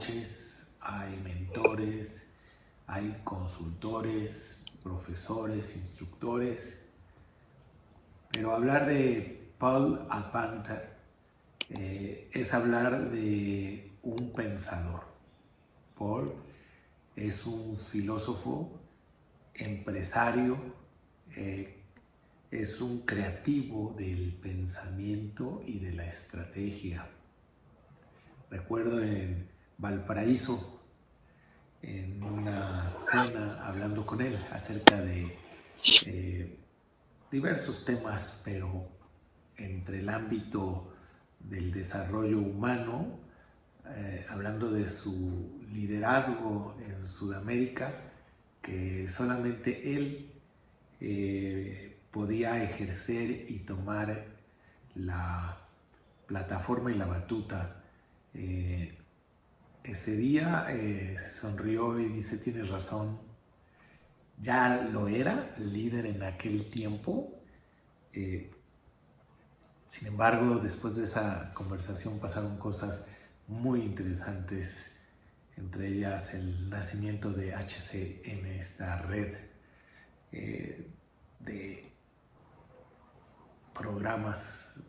coaches, hay mentores, hay consultores, profesores, instructores, pero hablar de Paul Alpanta es hablar de un pensador. Paul es un filósofo, empresario, es un creativo del pensamiento y de la estrategia. Recuerdo en Valparaíso, en una cena, hablando con él acerca de diversos temas, pero entre el ámbito del desarrollo humano, hablando de su liderazgo en Sudamérica, que solamente él podía ejercer y tomar la plataforma y la batuta. Ese día sonrió y dice, tienes razón, ya lo era, líder en aquel tiempo. Sin embargo, después de esa conversación pasaron cosas muy interesantes, entre ellas el nacimiento de HCM, esta red de programas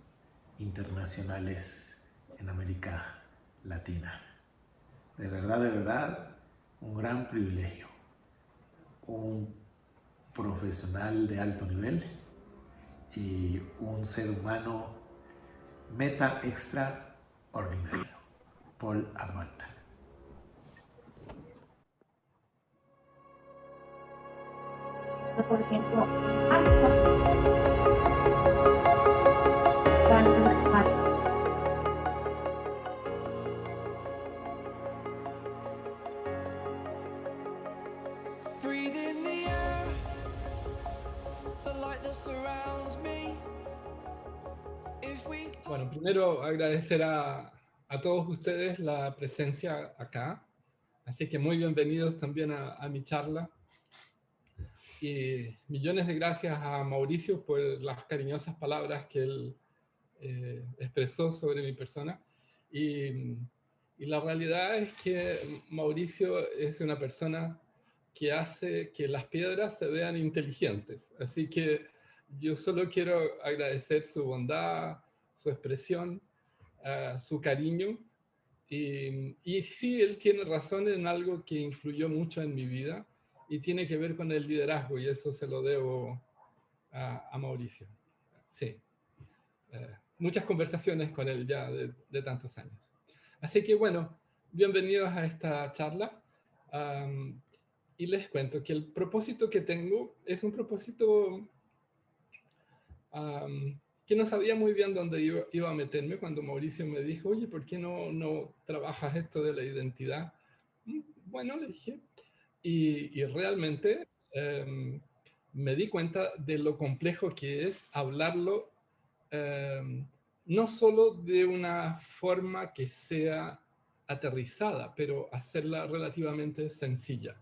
internacionales en América Latina. De verdad, un gran privilegio. Un profesional de alto nivel y un ser humano meta extraordinario. Paul Alpanta. Por ejemplo, alfa, Bueno, primero agradecer a todos ustedes la presencia acá. Así que muy bienvenidos también a mi charla. Y millones de gracias a Mauricio por las cariñosas palabras que él expresó sobre mi persona. Y la realidad es que Mauricio es una persona que hace que las piedras se vean inteligentes. Así que yo solo quiero agradecer su bondad, su expresión, su cariño. Y sí, él tiene razón en algo que influyó mucho en mi vida y tiene que ver con el liderazgo, y eso se lo debo a Mauricio. Sí. Muchas conversaciones con él ya de tantos años. Así que bueno, bienvenidos a esta charla. Y les cuento que el propósito que tengo es un propósito que no sabía muy bien dónde iba a meterme cuando Mauricio me dijo, oye, ¿por qué no trabajas esto de la identidad? Bueno, le dije, y realmente me di cuenta de lo complejo que es hablarlo, no solo de una forma que sea aterrizada, pero hacerla relativamente sencilla.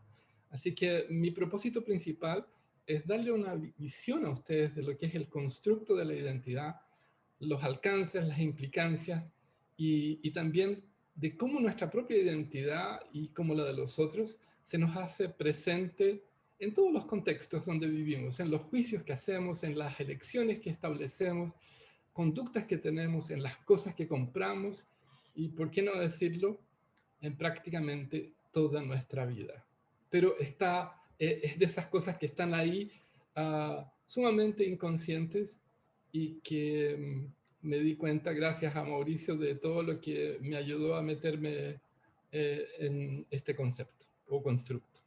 Así que mi propósito principal es darle una visión a ustedes de lo que es el constructo de la identidad, los alcances, las implicancias y también de cómo nuestra propia identidad y como la de los otros se nos hace presente en todos los contextos donde vivimos, en los juicios que hacemos, en las elecciones que establecemos, conductas que tenemos, en las cosas que compramos y, por qué no decirlo, en prácticamente toda nuestra vida. Pero es de esas cosas que están ahí sumamente inconscientes y que me di cuenta gracias a Mauricio de todo lo que me ayudó a meterme en este concepto o constructo.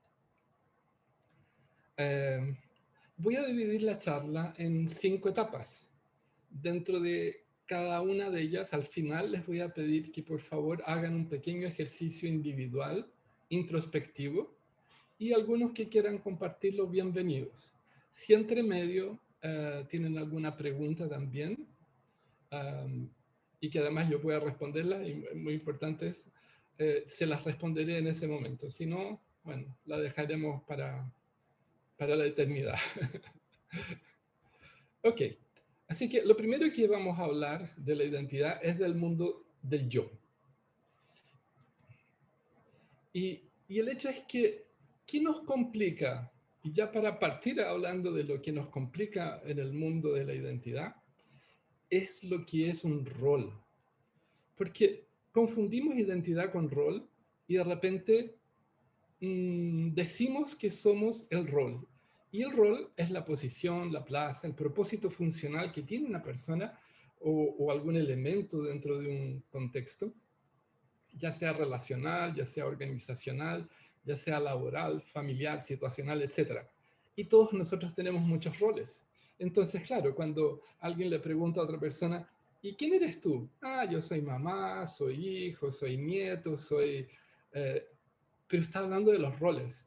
Voy a dividir la charla en 5 etapas. Dentro de cada una de ellas, al final les voy a pedir que por favor hagan un pequeño ejercicio individual, introspectivo, y algunos que quieran compartirlo, bienvenidos. Si entre medio tienen alguna pregunta también, y que además yo pueda responderla, y muy importante es, se las responderé en ese momento. Si no, bueno, la dejaremos para la eternidad. Ok, así que lo primero que vamos a hablar de la identidad es del mundo del yo. Y el hecho es que, ¿qué nos complica? Y ya para partir hablando de lo que nos complica en el mundo de la identidad, es lo que es un rol. Porque confundimos identidad con rol y de repente decimos que somos el rol. Y el rol es la posición, la plaza, el propósito funcional que tiene una persona o algún elemento dentro de un contexto, ya sea relacional, ya sea organizacional, ya sea laboral, familiar, situacional, etc. Y todos nosotros tenemos muchos roles. Entonces, claro, cuando alguien le pregunta a otra persona, ¿y quién eres tú? Ah, yo soy mamá, soy hijo, soy nieto, soy... eh, pero está hablando de los roles.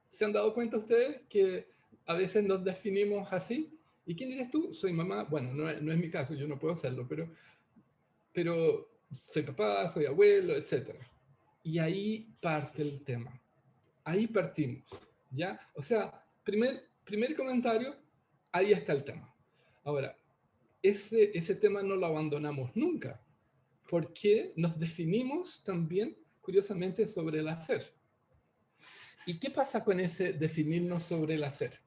¿Se han dado cuenta ustedes que a veces nos definimos así? ¿Y quién eres tú? Soy mamá. Bueno, no es mi caso, yo no puedo hacerlo, pero soy papá, soy abuelo, etc. Y ahí parte el tema. Ahí partimos, ¿ya? O sea, primer comentario, ahí está el tema. Ahora, ese tema no lo abandonamos nunca, porque nos definimos también, curiosamente, sobre el hacer. ¿Y qué pasa con ese definirnos sobre el hacer?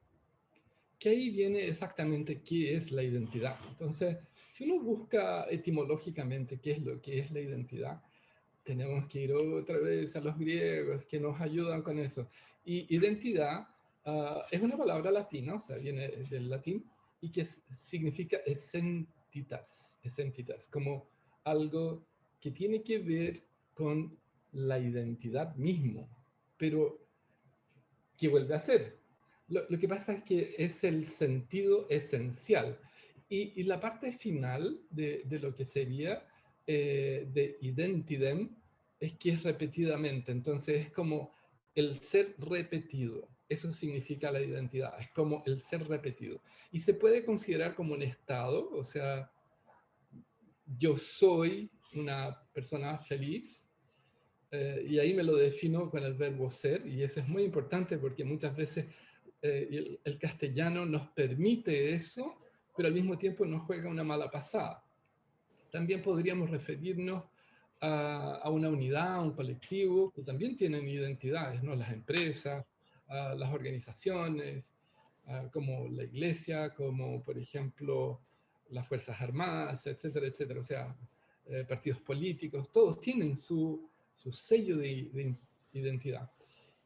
Que ahí viene exactamente qué es la identidad. Entonces, si uno busca etimológicamente qué es lo que es la identidad, tenemos que ir otra vez a los griegos que nos ayudan con eso. Y identidad es una palabra latina, o sea, viene del latín, y que significa essentitas, como algo que tiene que ver con la identidad mismo, pero que vuelve a ser. Lo que pasa es que es el sentido esencial. Y la parte final de lo que sería de identidem es que es repetidamente. Entonces es como el ser repetido. Eso significa la identidad. Es como el ser repetido. Y se puede considerar como un estado, o sea, yo soy una persona feliz, y ahí me lo defino con el verbo ser, y eso es muy importante porque muchas veces el castellano nos permite eso, pero al mismo tiempo nos juega una mala pasada. También podríamos referirnos a una unidad, a un colectivo, que también tienen identidades, ¿no? Las empresas, las organizaciones, como la iglesia, como por ejemplo las Fuerzas Armadas, etcétera, etcétera. O sea, partidos políticos, todos tienen su sello de identidad.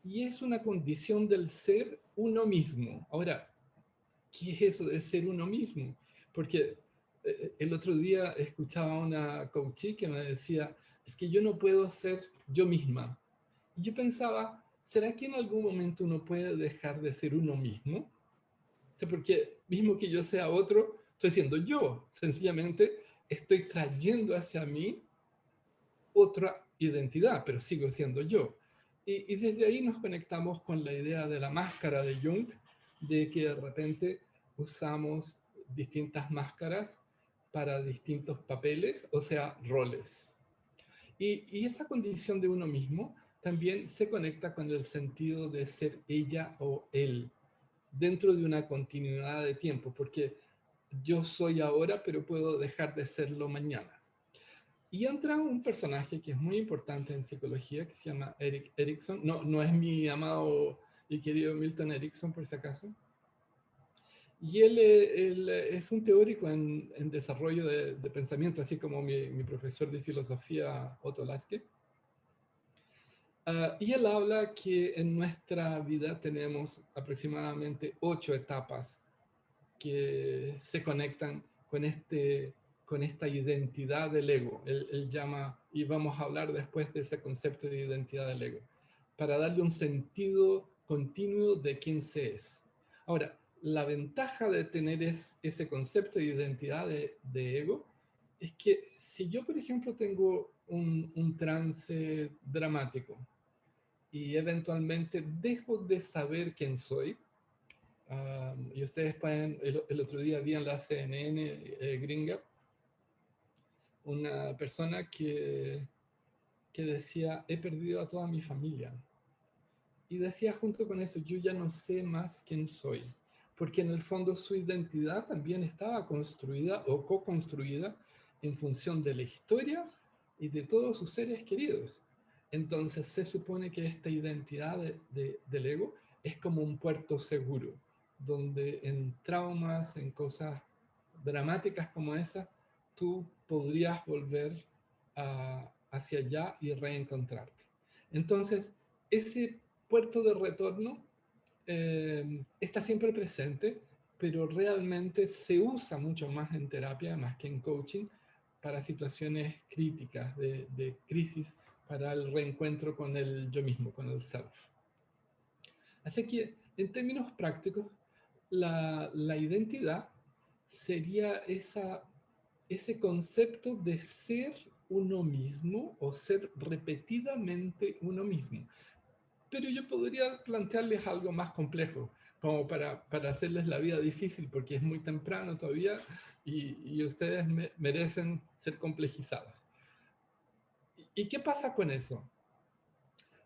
Y es una condición del ser uno mismo. Ahora, ¿qué es eso de ser uno mismo? Porque el otro día escuchaba a una coachee que me decía, es que yo no puedo ser yo misma. Y yo pensaba, ¿será que en algún momento uno puede dejar de ser uno mismo? O sea, porque mismo que yo sea otro, estoy siendo yo. Sencillamente estoy trayendo hacia mí otra identidad, pero sigo siendo yo. Y desde ahí nos conectamos con la idea de la máscara de Jung, de que de repente usamos distintas máscaras para distintos papeles, o sea, roles. Y esa condición de uno mismo también se conecta con el sentido de ser ella o él dentro de una continuidad de tiempo, porque yo soy ahora, pero puedo dejar de serlo mañana. Y entra un personaje que es muy importante en psicología, que se llama Erik Erikson. No es mi amado y querido Milton Erickson, por si acaso. Y él es un teórico en desarrollo de pensamiento, así como mi profesor de filosofía, Otto Lasker. Y él habla que en nuestra vida tenemos aproximadamente 8 etapas que se conectan con esta identidad del ego. Él llama, y vamos a hablar después de ese concepto de identidad del ego, para darle un sentido continuo de quién se es. Ahora, la ventaja de tener ese concepto de identidad de ego es que si yo, por ejemplo, tengo un trance dramático y eventualmente dejo de saber quién soy, y ustedes pueden, el otro día vi en la CNN gringa una persona que decía, he perdido a toda mi familia. Y decía junto con eso, yo ya no sé más quién soy. Porque en el fondo su identidad también estaba construida o co-construida en función de la historia y de todos sus seres queridos. Entonces se supone que esta identidad del ego es como un puerto seguro, donde en traumas, en cosas dramáticas como esa, tú podrías volver hacia allá y reencontrarte. Entonces, ese puerto de retorno está siempre presente, pero realmente se usa mucho más en terapia, más que en coaching, para situaciones críticas, de crisis, para el reencuentro con el yo mismo, con el self. Así que, en términos prácticos, la identidad sería ese concepto de ser uno mismo o ser repetidamente uno mismo. Pero yo podría plantearles algo más complejo, como para hacerles la vida difícil, porque es muy temprano todavía y ustedes merecen ser complejizados. ¿Y qué pasa con eso?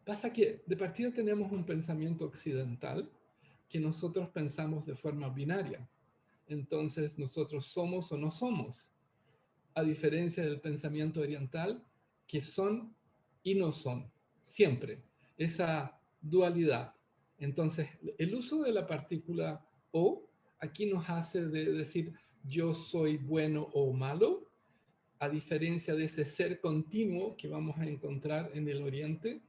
Pasa que de partida tenemos un pensamiento occidental que nosotros pensamos de forma binaria. Entonces nosotros somos o no somos, a diferencia del pensamiento oriental, que son y no son, siempre, esa dualidad. Entonces, el uso de la partícula o aquí nos hace decir yo soy bueno o malo, a diferencia de ese ser continuo que vamos a encontrar en el oriente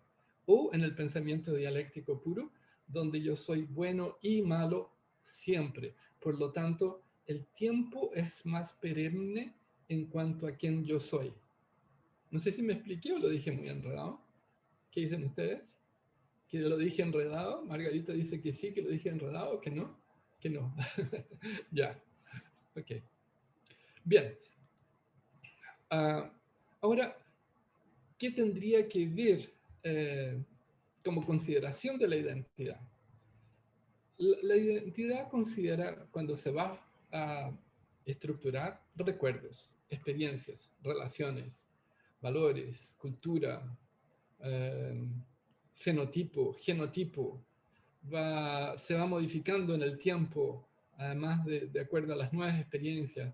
o en el pensamiento dialéctico puro, donde yo soy bueno y malo siempre. Por lo tanto, el tiempo es más perenne en cuanto a quién yo soy. No sé si me expliqué o lo dije muy enredado. ¿Qué dicen ustedes? ¿Que lo dije enredado? Margarita dice que sí, que lo dije enredado, que no, que no. Ya, ok. Bien. Ahora, ¿qué tendría que ver como consideración de la identidad? La identidad considera cuando se va a estructurar recuerdos, experiencias, relaciones, valores, cultura, eh, fenotipo, genotipo, se va modificando en el tiempo, además de acuerdo a las nuevas experiencias.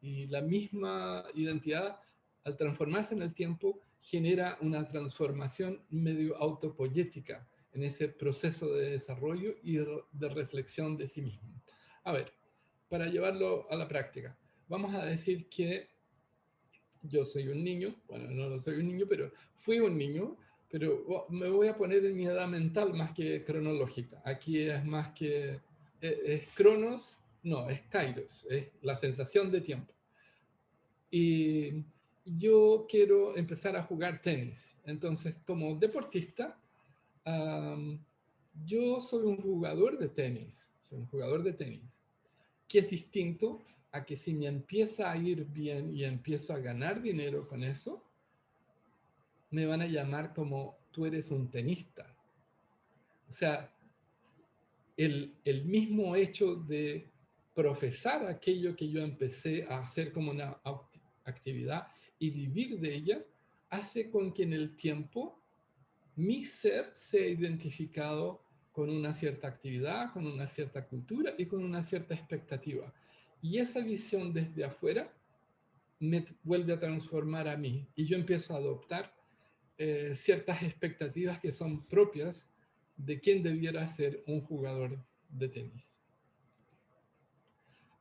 Y la misma identidad, al transformarse en el tiempo, genera una transformación medio autopoyética en ese proceso de desarrollo y de reflexión de sí mismo. A ver, para llevarlo a la práctica, vamos a decir que yo soy un niño, bueno, no lo soy un niño, pero fui un niño, pero me voy a poner en mi edad mental más que cronológica. Aquí es más que, es cronos, no, es kairos, es la sensación de tiempo. Y yo quiero empezar a jugar tenis. Entonces, como deportista, um, yo soy un jugador de tenis, soy un jugador de tenis, que es distinto a que si me empieza a ir bien y empiezo a ganar dinero con eso, me van a llamar como tú eres un tenista. O sea, el mismo hecho de profesar aquello que yo empecé a hacer como una actividad y vivir de ella, hace con que en el tiempo mi ser sea identificado con una cierta actividad, con una cierta cultura y con una cierta expectativa. Y esa visión desde afuera me vuelve a transformar a mí y yo empiezo a adoptar ciertas expectativas que son propias de quién debiera ser un jugador de tenis.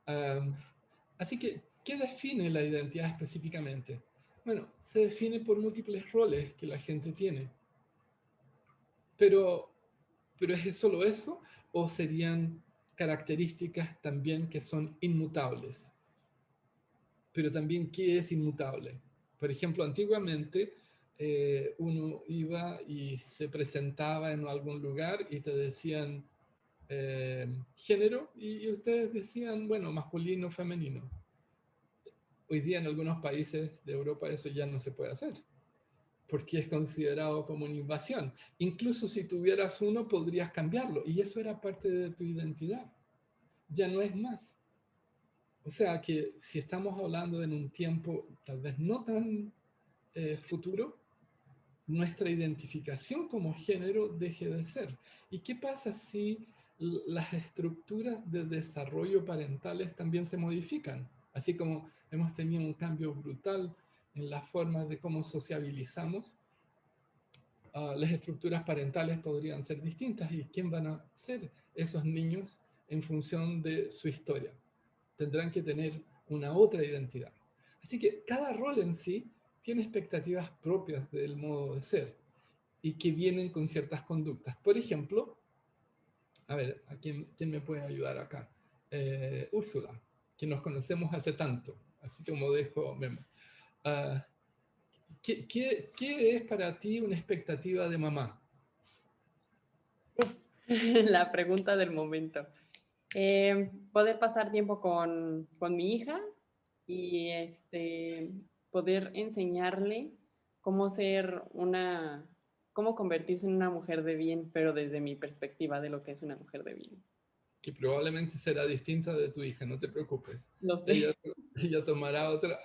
Um, Así que, ¿qué define la identidad específicamente? Bueno, se define por múltiples roles que la gente tiene. Pero ¿es solo eso o serían características también que son inmutables? Pero también, ¿qué es inmutable? Por ejemplo, antiguamente uno iba y se presentaba en algún lugar y te decían género y ustedes decían, bueno, masculino, femenino. Hoy día en algunos países de Europa eso ya no se puede hacer, porque es considerado como una invasión. Incluso si tuvieras uno, podrías cambiarlo, y eso era parte de tu identidad. Ya no es más. O sea que si estamos hablando en un tiempo tal vez no tan futuro, nuestra identificación como género deje de ser. ¿Y qué pasa si las estructuras de desarrollo parentales también se modifican? Así como hemos tenido un cambio brutal en la forma de cómo sociabilizamos, las estructuras parentales podrían ser distintas y quién van a ser esos niños en función de su historia. Tendrán que tener una otra identidad. Así que cada rol en sí tiene expectativas propias del modo de ser y que vienen con ciertas conductas. Por ejemplo, a ver, ¿quién me puede ayudar acá? Úrsula, que nos conocemos hace tanto, así como dejo Memo. Ah, ¿qué es para ti una expectativa de mamá? La pregunta del momento. Poder pasar tiempo con mi hija y poder enseñarle cómo ser cómo convertirse en una mujer de bien, pero desde mi perspectiva de lo que es una mujer de bien. Que probablemente será distinta de tu hija, no te preocupes. Lo sé. Ella tomará otra.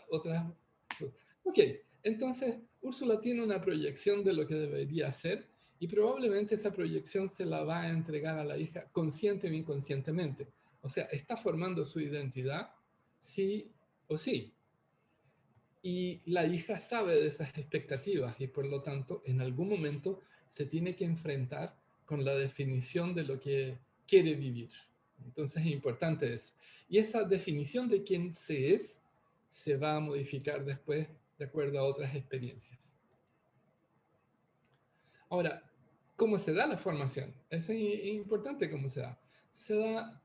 Ok, entonces Úrsula tiene una proyección de lo que debería ser y probablemente esa proyección se la va a entregar a la hija consciente o inconscientemente. O sea, está formando su identidad, sí o sí. Y la hija sabe de esas expectativas y por lo tanto en algún momento se tiene que enfrentar con la definición de lo que quiere vivir. Entonces es importante eso. Y esa definición de quién se es se va a modificar después de acuerdo a otras experiencias. Ahora, ¿cómo se da la formación? Es importante cómo se da. Se da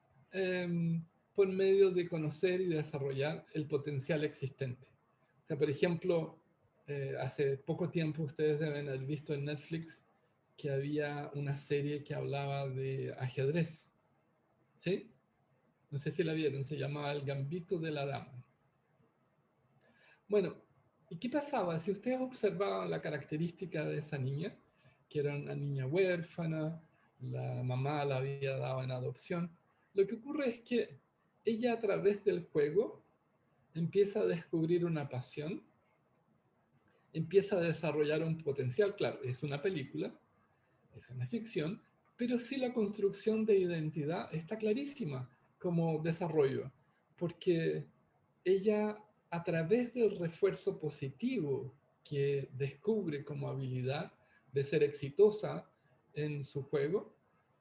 por medio de conocer y desarrollar el potencial existente. O sea, por ejemplo, hace poco tiempo ustedes deben haber visto en Netflix que había una serie que hablaba de ajedrez. ¿Sí? No sé si la vieron, se llamaba El Gambito de la Dama. Bueno, ¿y qué pasaba? Si ustedes observaban la característica de esa niña, que era una niña huérfana, la mamá la había dado en adopción, lo que ocurre es que ella a través del juego empieza a descubrir una pasión, empieza a desarrollar un potencial, claro, es una película, es una ficción, pero sí la construcción de identidad está clarísima como desarrollo, porque ella a través del refuerzo positivo que descubre como habilidad de ser exitosa en su juego,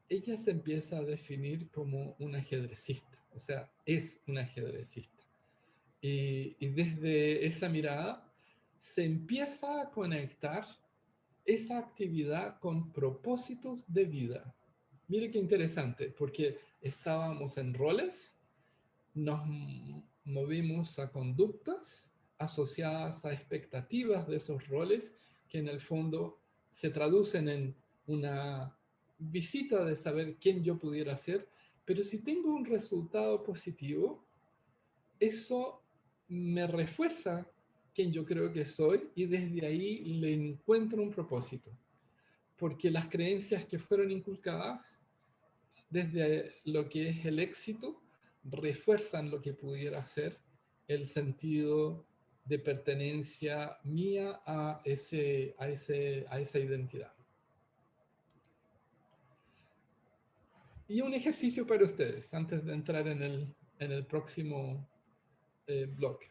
ella se empieza a definir como un ajedrecista, o sea, es un ajedrecista. Y desde esa mirada se empieza a conectar esa actividad con propósitos de vida. Mire qué interesante, porque estábamos en roles, nos movimos a conductas asociadas a expectativas de esos roles que en el fondo se traducen en una visita de saber quién yo pudiera ser, pero si tengo un resultado positivo, eso me refuerza quién yo creo que soy y desde ahí le encuentro un propósito, porque las creencias que fueron inculcadas desde lo que es el éxito refuerzan lo que pudiera ser el sentido de pertenencia mía a esa identidad. Y un ejercicio para ustedes, antes de entrar en el próximo bloque.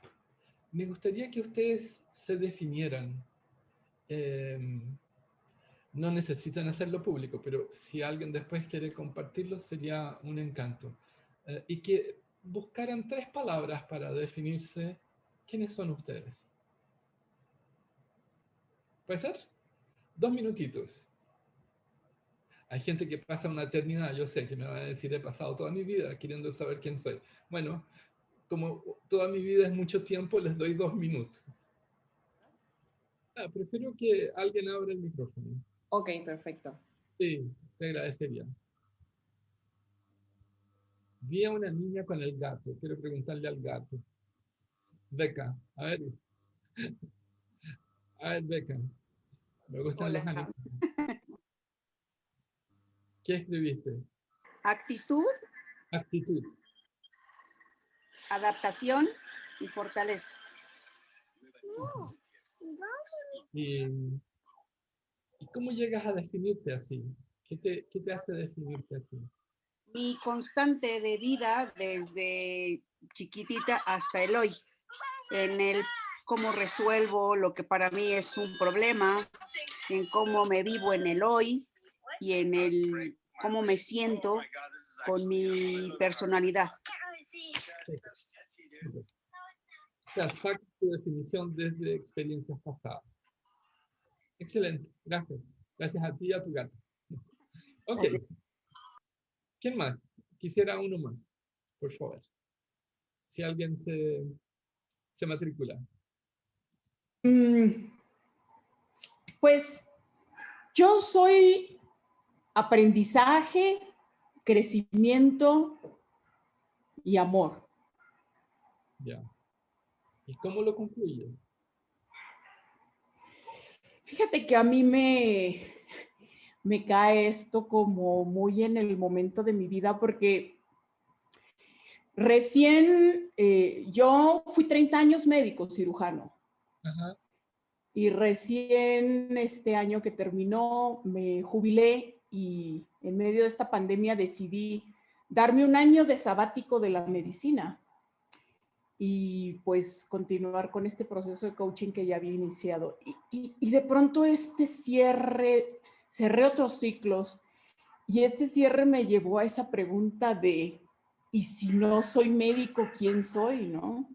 Me gustaría que ustedes se definieran. No necesitan hacerlo público, pero si alguien después quiere compartirlo, sería un encanto. Y que buscaran 3 palabras para definirse quiénes son ustedes. ¿Puede ser? 2 minutitos. Hay gente que pasa una eternidad, yo sé que me van a decir, he pasado toda mi vida queriendo saber quién soy. Bueno, como toda mi vida es mucho tiempo, les doy 2 minutos. Prefiero que alguien abra el micrófono. Ok, perfecto. Sí, te agradecería. Vi a una niña con el gato. Quiero preguntarle al gato. Beca, a ver, Beca. Me gustan los Hola. animales. ¿Qué escribiste? Actitud, Actitud. adaptación y fortaleza. ¿Y cómo llegas a definirte así? ¿Qué te hace definirte así? Mi constante de vida desde chiquitita hasta el hoy. En el cómo resuelvo lo que para mí es un problema, en cómo me vivo en el hoy y en el cómo me siento con mi personalidad. O sea, saca tu definición desde experiencias pasadas. Excelente, gracias. Gracias a ti y a tu gato. Ok. Así. ¿Quién más? Quisiera uno más, por favor. Si alguien se matricula. Pues yo soy aprendizaje, crecimiento y amor. Ya. ¿Y cómo lo concluyes? Fíjate que a mí me cae esto como muy en el momento de mi vida porque recién yo fui 30 años médico cirujano. Ajá. Y recién este año que terminó me jubilé y en medio de esta pandemia decidí darme un año de sabático de la medicina y pues continuar con este proceso de coaching que ya había iniciado. Y de pronto cerré otros ciclos y este cierre me llevó a esa pregunta de, ¿y si no soy médico, quién soy, no?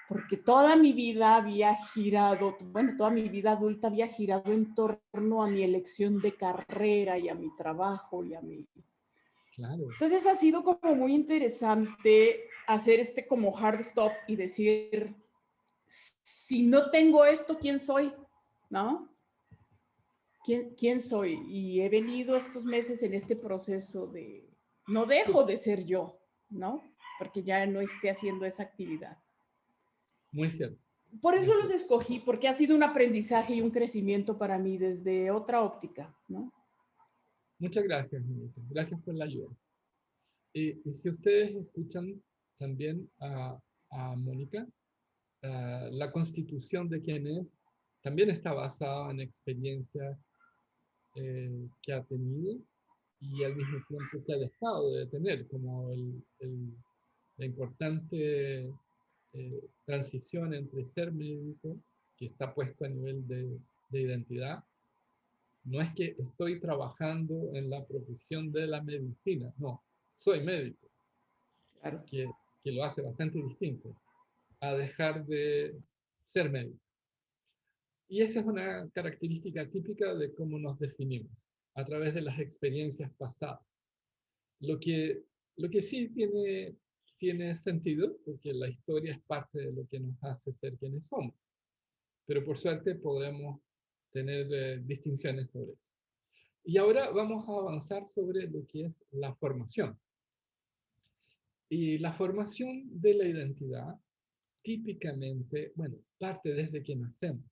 Porque toda mi vida había girado, bueno, toda mi vida adulta había girado en torno a mi elección de carrera y a mi trabajo y a mi... Claro. Entonces ha sido como muy interesante hacer este como hard stop y decir, si no tengo esto, ¿quién soy? ¿No? ¿Quién soy? Y he venido estos meses en este proceso de, no dejo de ser yo, ¿no? Porque ya no esté haciendo esa actividad. Muy cierto. Por eso los escogí, porque ha sido un aprendizaje y un crecimiento para mí desde otra óptica, ¿no? Muchas gracias, Mónica. Gracias por la ayuda. Y si ustedes escuchan también a Mónica, la constitución de quién es también está basada en experiencias que ha tenido y al mismo tiempo que ha dejado de tener, como la importante transición entre ser médico, que está puesto a nivel de identidad. No es que estoy trabajando en la profesión de la medicina, no, soy médico, Claro. que lo hace bastante distinto a dejar de ser médico. Y esa es una característica típica de cómo nos definimos, a través de las experiencias pasadas. Lo que sí tiene sentido, porque la historia es parte de lo que nos hace ser quienes somos. Pero por suerte podemos tener distinciones sobre eso. Y ahora vamos a avanzar sobre lo que es la formación. Y la formación de la identidad, típicamente, bueno, parte desde que nacemos.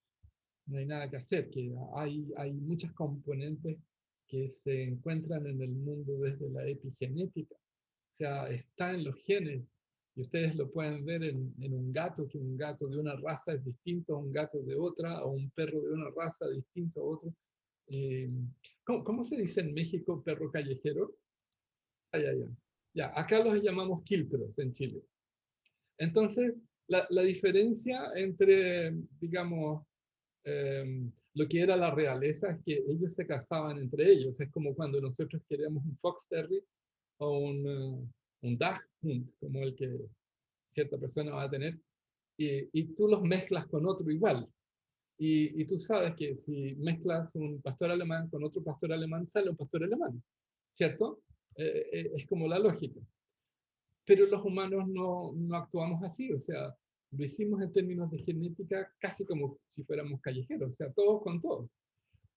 No hay nada que hacer, que hay muchas componentes que se encuentran en el mundo desde la epigenética. O sea, está en los genes. Y ustedes lo pueden ver en un gato, que un gato de una raza es distinto a un gato de otra, o un perro de una raza distinto a otro. ¿Cómo se dice en México perro callejero? Ya, acá los llamamos quiltros en Chile. Entonces, la diferencia entre, digamos, lo que era la realeza es que ellos se cazaban entre ellos. Es como cuando nosotros queremos un fox terrier o un dachshund, como el que cierta persona va a tener, y tú los mezclas con otro igual. Y tú sabes que si mezclas un pastor alemán con otro pastor alemán, sale un pastor alemán, ¿cierto? Es como la lógica. Pero los humanos no actuamos así, o sea, lo hicimos en términos de genética casi como si fuéramos callejeros, o sea, todos con todos.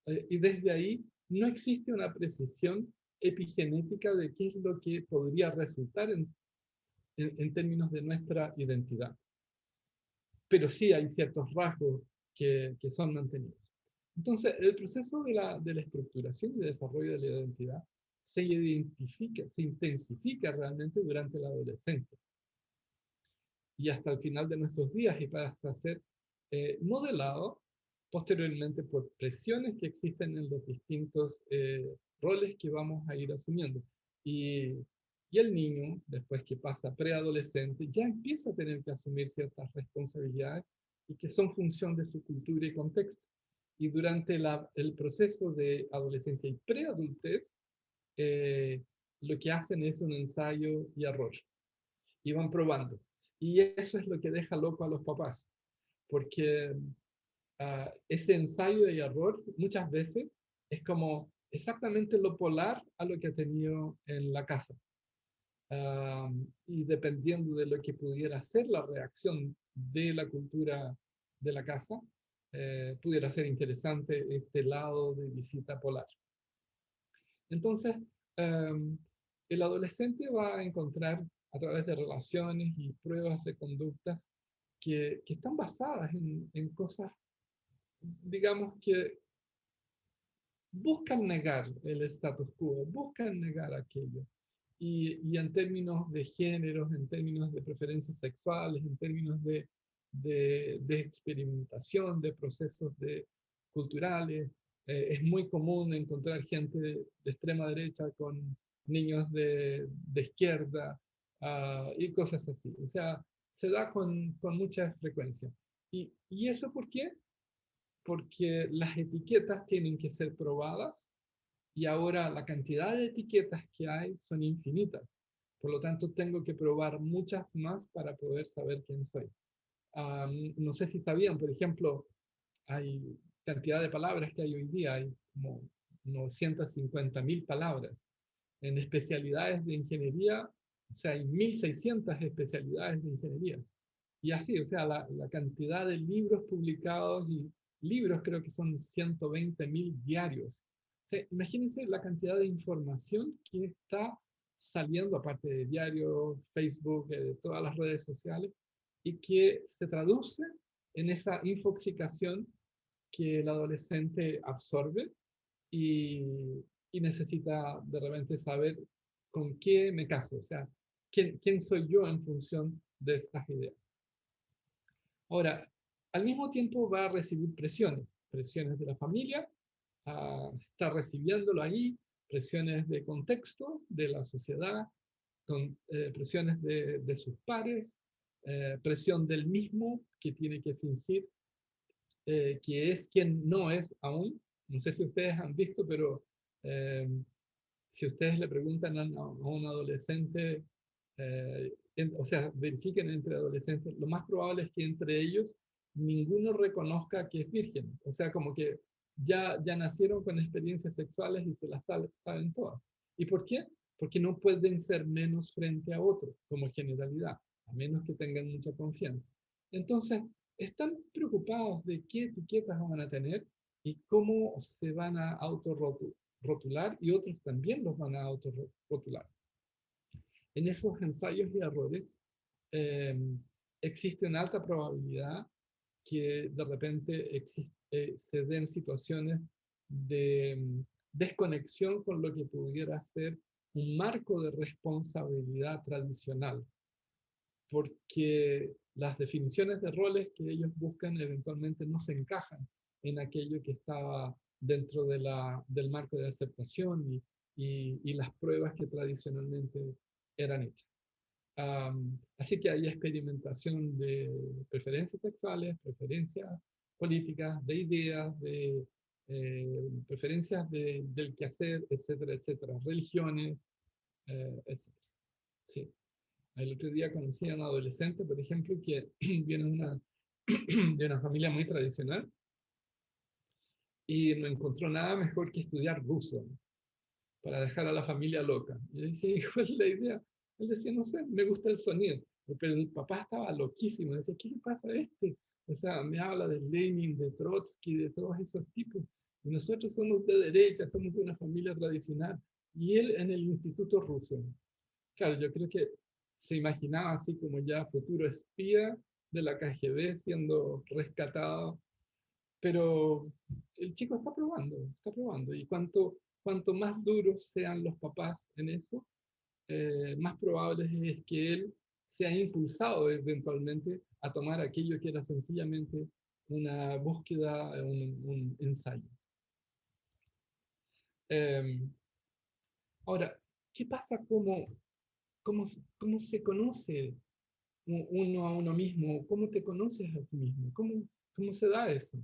Y desde ahí no existe una precisión epigenética de qué es lo que podría resultar en términos de nuestra identidad. Pero sí hay ciertos rasgos que son mantenidos. Entonces, el proceso de la estructuración y desarrollo de la identidad se intensifica realmente durante la adolescencia y hasta el final de nuestros días, y pasa a ser modelado posteriormente por presiones que existen en los distintos roles que vamos a ir asumiendo. Y el niño, después que pasa preadolescente, ya empieza a tener que asumir ciertas responsabilidades y que son función de su cultura y contexto. Y durante el proceso de adolescencia y preadultez, lo que hacen es un ensayo y error. Y van probando. Y eso es lo que deja loco a los papás, porque ese ensayo y error muchas veces es como exactamente lo polar a lo que ha tenido en la casa. Y dependiendo de lo que pudiera ser la reacción de la cultura de la casa, pudiera ser interesante este lado de visita polar. Entonces, el adolescente va a encontrar a través de relaciones y pruebas de conductas que están basadas en cosas, digamos, que buscan negar el status quo, buscan negar aquello. Y en términos de géneros, en términos de preferencias sexuales, en términos de experimentación, de procesos culturales, es muy común encontrar gente de extrema derecha con niños de izquierda y cosas así. O sea, se da con mucha frecuencia. ¿Y eso por qué? Porque las etiquetas tienen que ser probadas y ahora la cantidad de etiquetas que hay son infinitas. Por lo tanto, tengo que probar muchas más para poder saber quién soy. No sé si sabían, por ejemplo, hay cantidad de palabras que hay hoy día, hay como 950.000 palabras. En especialidades de ingeniería, o sea, hay 1.600 especialidades de ingeniería. Y así, o sea, la cantidad de libros publicados y libros creo que son 120.000 diarios. O sea, imagínense la cantidad de información que está saliendo, aparte de diarios, Facebook, todas las redes sociales, y que se traduce en esa infoxicación que el adolescente absorbe y necesita de repente saber con qué me caso, o sea, quién soy yo en función de estas ideas. Ahora, al mismo tiempo va a recibir presiones de la familia, está recibiéndolo ahí, presiones de contexto, de la sociedad, presiones de sus pares, presión del mismo que tiene que fingir que es quien no es aún. No sé si ustedes han visto, pero si ustedes le preguntan a un adolescente, o sea, verifiquen entre adolescentes, lo más probable es que entre ellos ninguno reconozca que es virgen. O sea, como que ya nacieron con experiencias sexuales y se las saben todas. ¿Y por qué? Porque no pueden ser menos frente a otro, como generalidad, a menos que tengan mucha confianza. Entonces, están preocupados de qué etiquetas van a tener y cómo se van a autorrotular y otros también los van a autorrotular. En esos ensayos y errores existe una alta probabilidad que de repente se den situaciones de desconexión con lo que pudiera ser un marco de responsabilidad tradicional, porque las definiciones de roles que ellos buscan eventualmente no se encajan en aquello que estaba dentro del marco de aceptación y las pruebas que tradicionalmente eran hechas. Así que hay experimentación de preferencias sexuales, preferencias políticas, de ideas, de preferencias del quehacer, etcétera, etcétera, religiones, etcétera. Sí. El otro día conocí a un adolescente, por ejemplo, que viene de una familia muy tradicional y no encontró nada mejor que estudiar ruso para dejar a la familia loca. Y yo decía, ¿cuál es la idea? Él decía, no sé, me gusta el sonido. Pero el papá estaba loquísimo. Decía, ¿qué le pasa a este? O sea, me habla de Lenin, de Trotsky, de todos esos tipos. Y nosotros somos de derecha, somos de una familia tradicional. Y él en el instituto ruso. Claro, yo creo que se imaginaba así como ya futuro espía de la KGB siendo rescatado, pero el chico está probando, está probando. Y cuanto más duros sean los papás en eso, más probable es que él sea impulsado eventualmente a tomar aquello que era sencillamente una búsqueda, un ensayo. Ahora, ¿qué pasa? ¿Cómo se conoce uno a uno mismo, ¿cómo te conoces a ti mismo? ¿Cómo se da eso?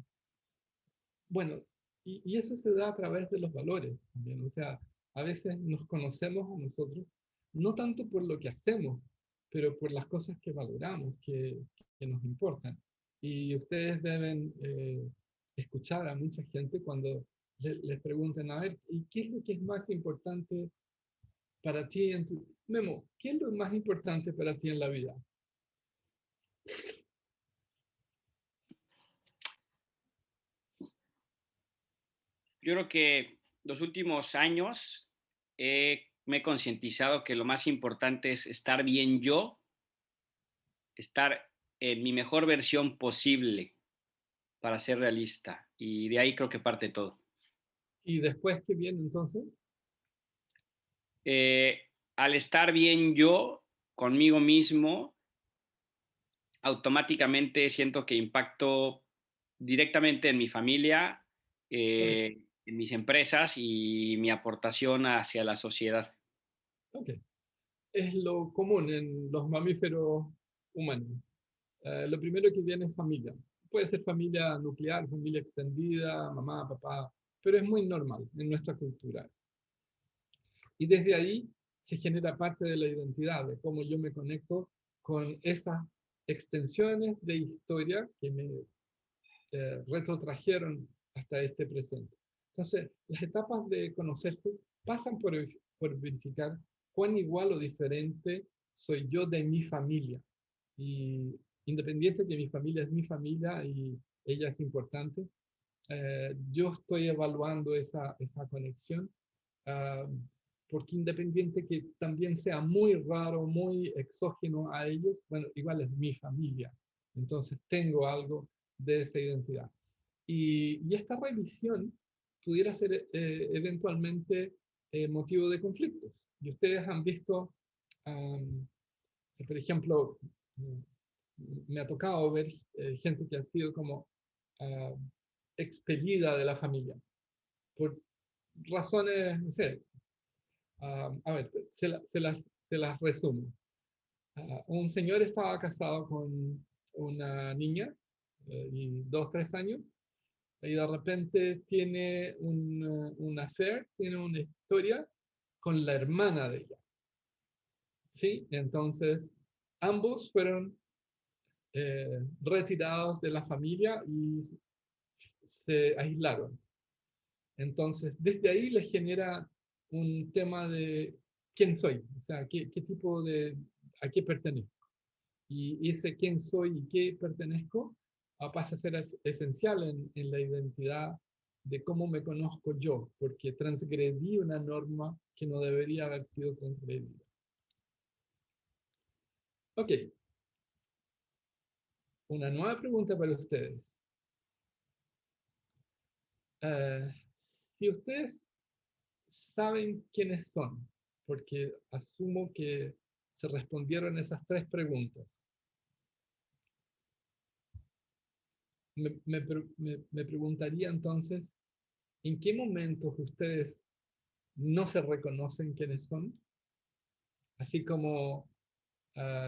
Bueno, y eso se da a través de los valores también. O sea, a veces nos conocemos a nosotros, no tanto por lo que hacemos, pero por las cosas que valoramos, que nos importan. Y ustedes deben escuchar a mucha gente cuando les pregunten, a ver, ¿y qué es lo que es más importante para ti en tu... Memo, ¿qué es lo más importante para ti en la vida? Yo creo que los últimos años me he concientizado que lo más importante es estar bien yo, estar en mi mejor versión posible para ser realista. Y de ahí creo que parte todo. Y después, ¿qué viene entonces? Eh, Al estar bien yo conmigo mismo, automáticamente siento que impacto directamente en mi familia, Ok, en mis empresas y mi aportación hacia la sociedad. ok. Es lo común en los mamíferos humanos. Lo primero que viene es familia. Puede ser familia nuclear, familia extendida, mamá, papá, pero es muy normal en nuestra cultura eso. Y desde ahí se genera parte de la identidad, de cómo yo me conecto con esas extensiones de historia que me retrotrajeron hasta este presente. Entonces, las etapas de conocerse pasan por verificar cuán igual o diferente soy yo de mi familia. Y independiente que mi familia es mi familia y ella es importante, yo estoy evaluando esa conexión, uh, porque independiente que también sea muy raro, muy exógeno a ellos, bueno, igual es mi familia. Entonces tengo algo de esa identidad. Y esta revisión pudiera ser eventualmente motivo de conflictos. Y ustedes han visto, si por ejemplo, me ha tocado ver gente que ha sido como expelida de la familia por razones, no sé, a ver, se las resumo. Un señor estaba casado con una niña y 2, 3 años, y de repente tiene un affair, tiene una historia con la hermana de ella. ¿Sí? Entonces, ambos fueron retirados de la familia y se aislaron. Entonces, desde ahí les genera un tema de quién soy, o sea, qué tipo de, a qué pertenezco. Y ese quién soy y qué pertenezco pasa a ser esencial en la identidad de cómo me conozco yo, porque transgredí una norma que no debería haber sido transgredida. Ok, una nueva pregunta para ustedes. Eh, si ustedes saben quiénes son, porque asumo que se respondieron esas 3 preguntas, me preguntaría entonces, ¿en qué momentos ustedes no se reconocen quiénes son? Así como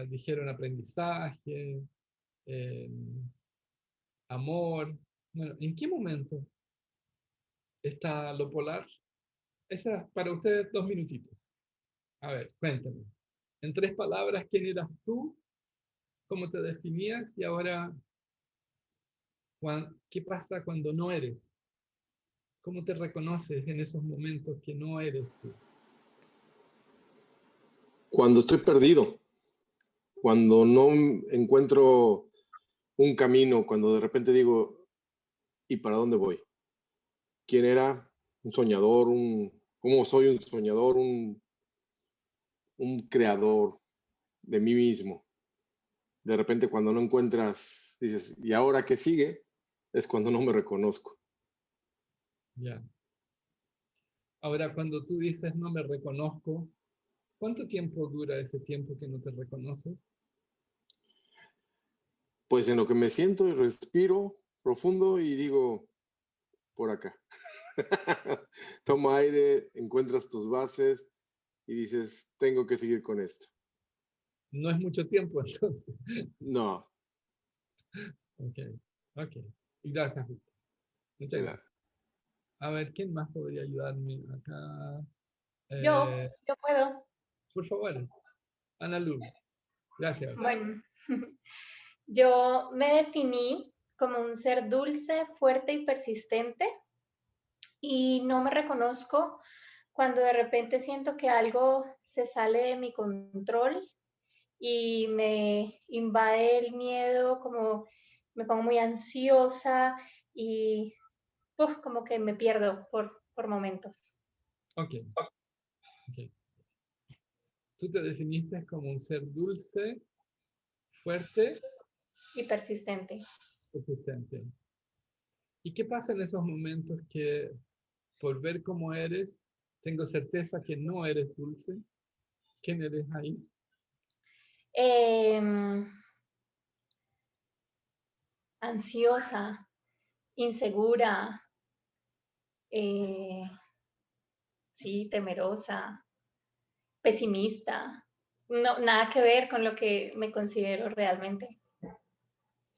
dijeron aprendizaje, eh, amor. Bueno, ¿en qué momento está lo polar? Esa es para ustedes 2 minutitos. A ver, cuéntame. En 3 palabras, ¿quién eras tú? ¿Cómo te definías? Y ahora, ¿qué pasa cuando no eres? ¿Cómo te reconoces en esos momentos que no eres tú? Cuando estoy perdido, cuando no encuentro un camino, cuando de repente digo, ¿y para dónde voy? ¿Quién era? Un soñador, ¿cómo soy un soñador, un creador de mí mismo? De repente cuando no encuentras, dices, ¿y ahora qué sigue? Es cuando no me reconozco. Ya. Ahora, cuando tú dices no me reconozco, ¿cuánto tiempo dura ese tiempo que no te reconoces? Pues en lo que me siento y respiro profundo y digo, por acá. Toma aire, encuentras tus bases y dices, tengo que seguir con esto. No es mucho tiempo, entonces. No, Ok, ok. Y gracias, Justo. Muchas de gracias. nada. A ver, ¿quién más podría ayudarme acá? Yo puedo. Por favor, Ana Lu. Gracias. Bueno, yo me definí como un ser dulce, fuerte y persistente y no me reconozco cuando de repente siento que algo se sale de mi control y me invade el miedo, como me pongo muy ansiosa y como que me pierdo por momentos. Ok, ok. Tú te definiste como un ser dulce, fuerte, Y persistente. persistente. ¿Y qué pasa en esos momentos que, por ver cómo eres, tengo certeza que no eres dulce? ¿Quién eres ahí? Ansiosa, insegura, sí, temerosa, pesimista. No, nada que ver con lo que me considero realmente.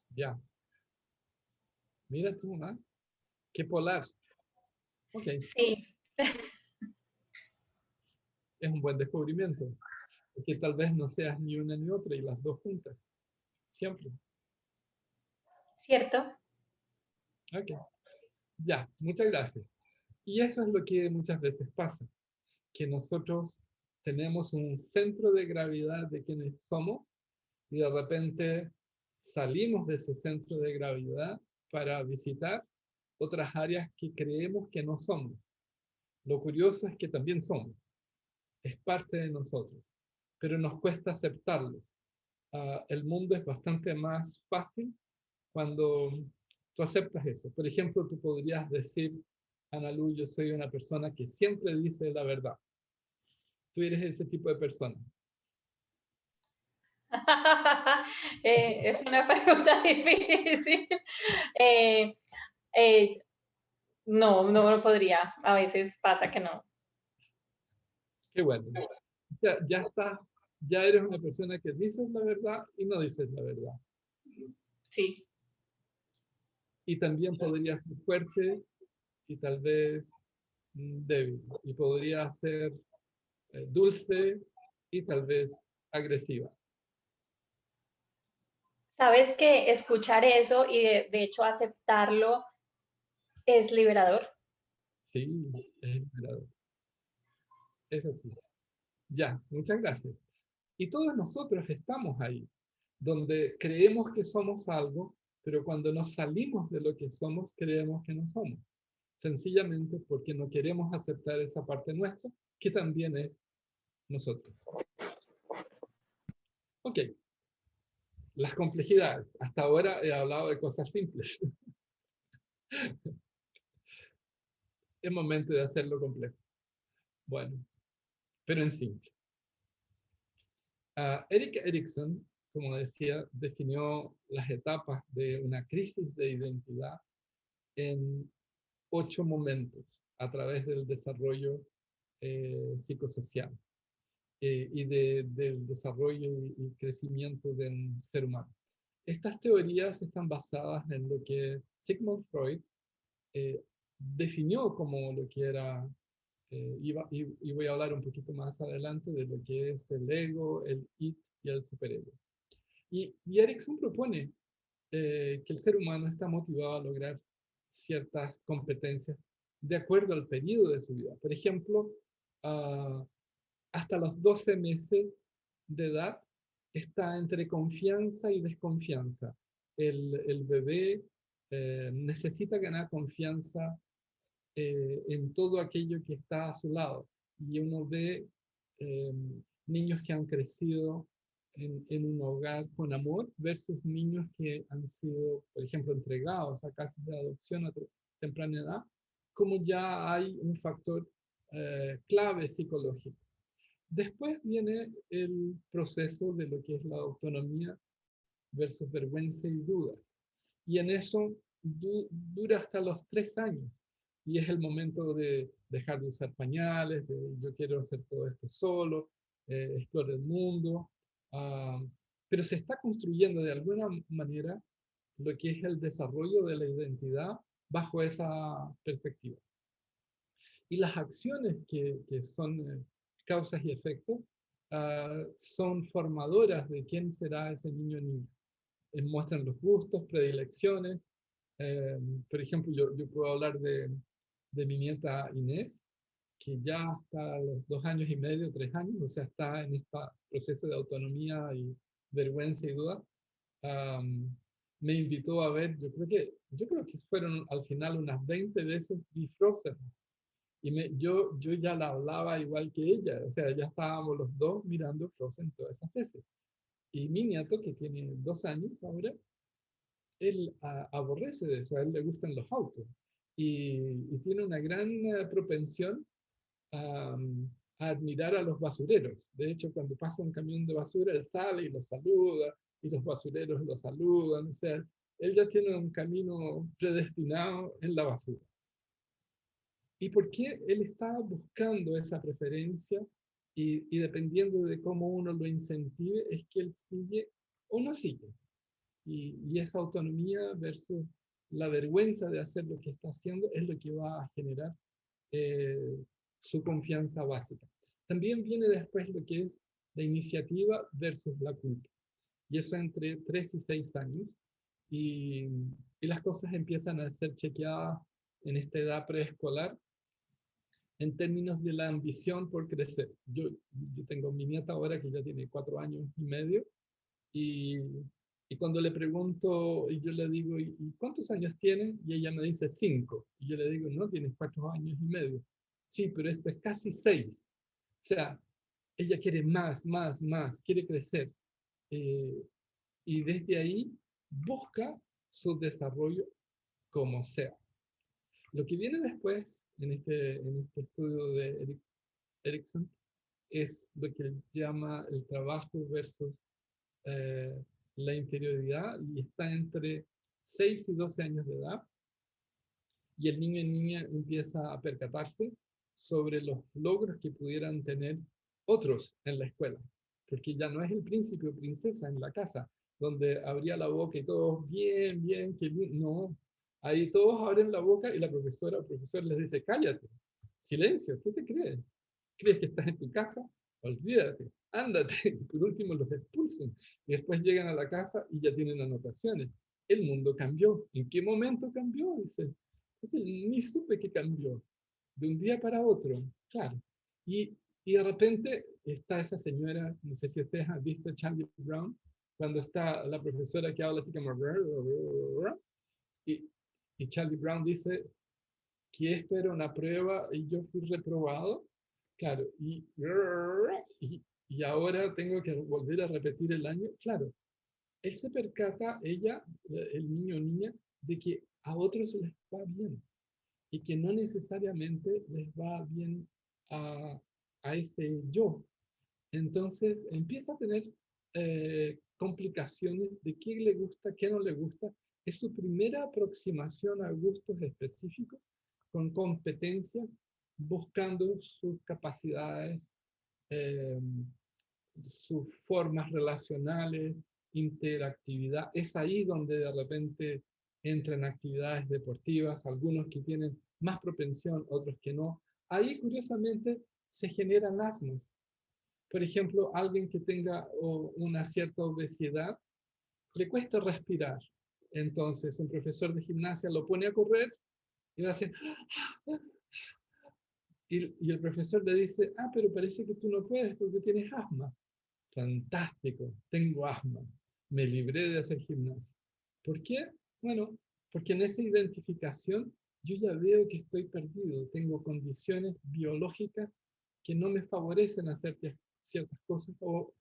Ya. Mira tú, ¿ah? Qué polar. Ok, Sí, es un buen descubrimiento. Que tal vez no seas ni una ni otra y las dos juntas. Siempre. ¿cierto? Ok. Ya, muchas gracias. Y eso es lo que muchas veces pasa, que nosotros tenemos un centro de gravedad de quienes somos y de repente salimos de ese centro de gravedad para visitar otras áreas que creemos que no somos. Lo curioso es que también somos, es parte de nosotros, pero nos cuesta aceptarlo. El mundo es bastante más fácil cuando tú aceptas eso. Por ejemplo, tú podrías decir, Ana Lu, yo soy una persona que siempre dice la verdad. Tú eres ese tipo de persona. Es una pregunta difícil. Eh, eh, no podría. A veces pasa que no. Qué bueno. Ya estás, ya eres una persona que dices la verdad y no dices la verdad. Sí, Y también podrías ser fuerte y tal vez débil. Y podría ser dulce y tal vez agresiva. sabes que escuchar eso y de hecho aceptarlo es liberador. Sí, es liberador. Es así. Ya, muchas gracias. Y todos nosotros estamos ahí, donde creemos que somos algo, pero cuando nos salimos de lo que somos, creemos que no somos. Sencillamente porque no queremos aceptar esa parte nuestra, que también es nosotros. Ok, las complejidades. Hasta ahora he hablado de cosas simples. Es momento de hacerlo complejo. Bueno, pero en simple. Erik Erikson, como decía, definió las etapas de una crisis de identidad en 8 momentos a través del desarrollo psicosocial y del desarrollo y crecimiento de un ser humano. Estas teorías están basadas en lo que Sigmund Freud definió como lo que era, y voy a hablar un poquito más adelante de lo que es el ego, el id y el superego. Y Erikson propone que el ser humano está motivado a lograr ciertas competencias de acuerdo al periodo de su vida. Por ejemplo, hasta los 12 meses de edad está entre confianza y desconfianza. El bebé necesita ganar confianza en todo aquello que está a su lado. Y uno ve eh, niños que han crecido en un hogar con amor versus niños que han sido, por ejemplo, entregados a casas de adopción a temprana edad, como ya hay un factor clave psicológico. Después viene el proceso de lo que es la autonomía versus vergüenza y dudas. Y en eso dura hasta los 3 años. Y es el momento de dejar de usar pañales, de yo quiero hacer todo esto solo, explorar el mundo. pero se está construyendo de alguna manera lo que es el desarrollo de la identidad bajo esa perspectiva. Y las acciones que son causas y efectos son formadoras de quién será ese niño o niña. Muestran los gustos, predilecciones. Por ejemplo, yo puedo hablar de mi nieta Inés, que ya hasta los 2 años y medio, 3 años, o sea, está en este proceso de autonomía y vergüenza y duda. Me invitó a ver, yo creo que fueron al final unas 20 veces vi Frozen. Y yo ya la hablaba igual que ella, o sea, ya estábamos los dos mirando Frozen todas esas veces. Y mi nieto, que tiene 2 años ahora, él aborrece de eso, a él le gustan los autos. Y tiene una gran propensión a admirar a los basureros. De hecho, cuando pasa un camión de basura, él sale y los saluda, y los basureros lo saludan. O sea, él ya tiene un camino predestinado en la basura. ¿Y por qué él está buscando esa preferencia? Y dependiendo de cómo uno lo incentive, es que él sigue o no sigue. Y esa autonomía versus la vergüenza de hacer lo que está haciendo es lo que va a generar su confianza básica. También viene después lo que es la iniciativa versus la culpa. Y eso entre 3 y 6 años. Y las cosas empiezan a ser chequeadas en esta edad preescolar en términos de la ambición por crecer. Yo tengo mi nieta ahora que ya tiene 4 años y medio. Y cuando le pregunto, y yo le digo, ¿y cuántos años tiene? Y ella me dice 5. Y yo le digo, no, tienes 4 años y medio. Sí, pero esto es casi 6. O sea, ella quiere más, quiere crecer. Y desde ahí busca su desarrollo como sea. Lo que viene después, en este estudio de Erikson, es lo que él llama el trabajo versus la inferioridad, y está entre 6 y 12 años de edad, y el niño y niña empieza a percatarse sobre los logros que pudieran tener otros en la escuela, porque ya no es el príncipe o princesa en la casa, donde abría la boca y todos bien, que bien, no, ahí todos abren la boca y la profesora o profesor les dice, cállate, silencio, ¿qué te crees? ¿Crees que estás en tu casa? Olvídate, ándate, por último los expulsen, y después llegan a la casa y ya tienen anotaciones. El mundo cambió. ¿En qué momento cambió? Dice, ni supe que cambió, de un día para otro, claro. Y de repente está esa señora, no sé si ustedes han visto Charlie Brown, cuando está la profesora que habla así como, y Charlie Brown dice que esto era una prueba y yo fui reprobado, claro, y ahora tengo que volver a repetir el año, claro. Él se percata, ella, el niño o niña, de que a otros les va bien y que no necesariamente les va bien a ese yo. Entonces empieza a tener complicaciones de qué le gusta, qué no le gusta. Es su primera aproximación a gustos específicos con competencias, buscando sus capacidades, sus formas relacionales, interactividad. Es ahí donde de repente entran actividades deportivas, algunos que tienen más propensión, otros que no. Ahí, curiosamente, se generan asmas. Por ejemplo, alguien que tenga una cierta obesidad, le cuesta respirar. Entonces, un profesor de gimnasia lo pone a correr y va a hacer... Y el profesor le dice, pero parece que tú no puedes porque tienes asma. Fantástico, tengo asma, me libré de hacer gimnasia. ¿Por qué? Bueno, porque en esa identificación yo ya veo que estoy perdido, tengo condiciones biológicas que no me favorecen hacer ciertas cosas, o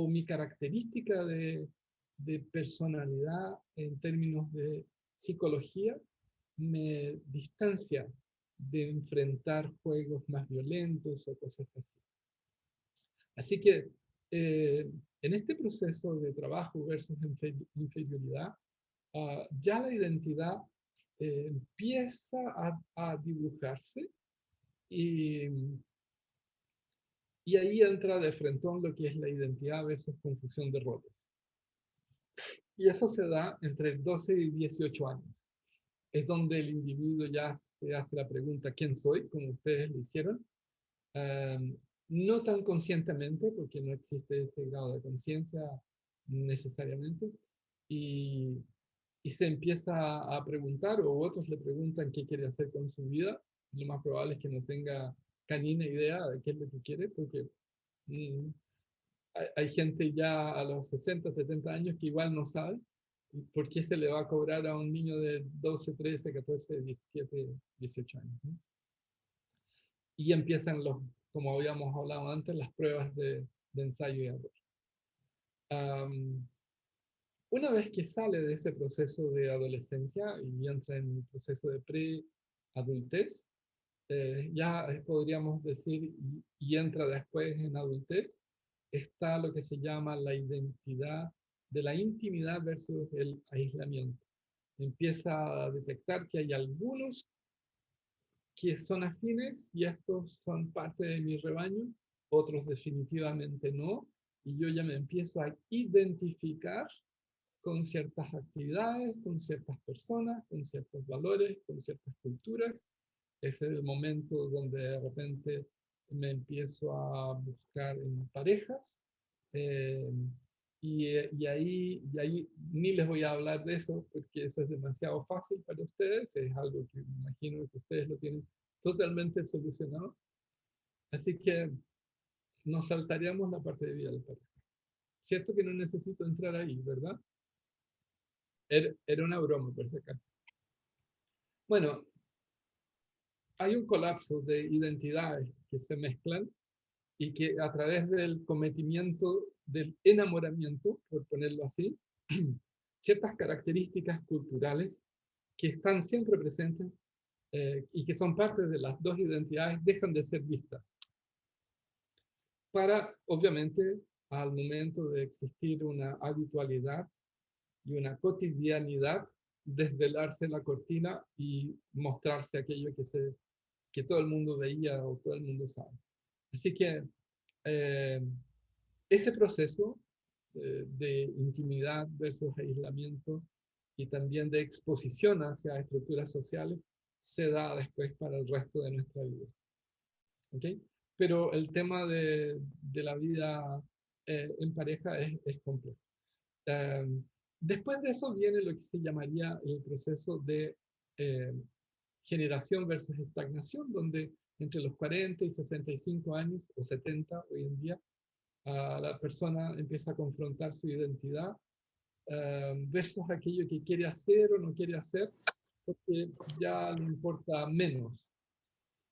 mi característica de personalidad en términos de psicología me distancia de enfrentar juegos más violentos o cosas así. Así que en este proceso de trabajo versus inferioridad, ya la identidad empieza a dibujarse, y Y ahí entra de frentón lo que es la identidad versus confusión de roles. Y eso se da entre 12 y 18 años. Es donde el individuo ya se hace la pregunta, ¿quién soy? Como ustedes lo hicieron. No tan conscientemente, porque no existe ese grado de conciencia necesariamente. Y se empieza a preguntar, o otros le preguntan qué quiere hacer con su vida. Lo más probable es que no tenga canina idea de qué es lo que quiere, porque hay gente ya a los 60, 70 años que igual no sabe por qué se le va a cobrar a un niño de 12, 13, 14, 17, 18 años, ¿no? Y empiezan como habíamos hablado antes, las pruebas de ensayo y error. Una vez que sale de ese proceso de adolescencia y entra en el proceso de pre-adultez, ya podríamos decir, y entra después en adultez, está lo que se llama la identidad de la intimidad versus el aislamiento. Empieza a detectar que hay algunos que son afines y estos son parte de mi rebaño, otros definitivamente no, y yo ya me empiezo a identificar con ciertas actividades, con ciertas personas, con ciertos valores, con ciertas culturas. Ese es el momento donde de repente me empiezo a buscar en parejas, y ahí ni les voy a hablar de eso porque eso es demasiado fácil para ustedes, es algo que me imagino que ustedes lo tienen totalmente solucionado. Así que nos saltaríamos la parte de vida de pareja. Cierto que no necesito entrar ahí, ¿verdad? Era una broma, por si acaso. Bueno, hay un colapso de identidades que se mezclan y que a través del cometimiento del enamoramiento, por ponerlo así, ciertas características culturales que están siempre presentes y que son parte de las dos identidades dejan de ser vistas. Para, obviamente, al momento de existir una habitualidad y una cotidianidad, desvelarse la cortina y mostrarse aquello que todo el mundo veía o todo el mundo sabe. Así que ese proceso de intimidad versus aislamiento y también de exposición hacia estructuras sociales se da después para el resto de nuestra vida. ¿Okay? Pero el tema de la vida en pareja es complejo. Después de eso viene lo que se llamaría el proceso de generación versus estagnación, donde entre los 40 y 65 años, o 70 hoy en día, la persona empieza a confrontar su identidad versus aquello que quiere hacer o no quiere hacer, porque ya le importa menos.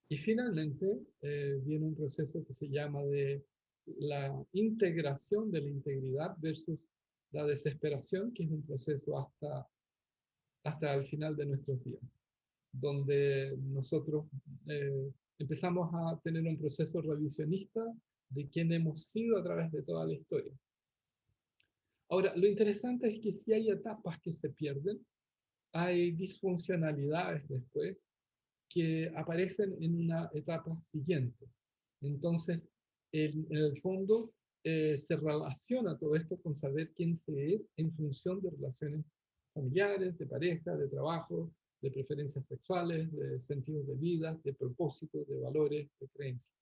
Y finalmente viene un proceso que se llama de la integración de la integridad versus la desesperación, que es un proceso hasta el final de nuestros días, donde nosotros empezamos a tener un proceso revisionista de quién hemos sido a través de toda la historia. Ahora, lo interesante es que si hay etapas que se pierden, hay disfuncionalidades después que aparecen en una etapa siguiente. Entonces, en el fondo, se relaciona todo esto con saber quién se es en función de relaciones familiares, de pareja, de trabajo, de preferencias sexuales, de sentidos de vida, de propósitos, de valores, de creencias.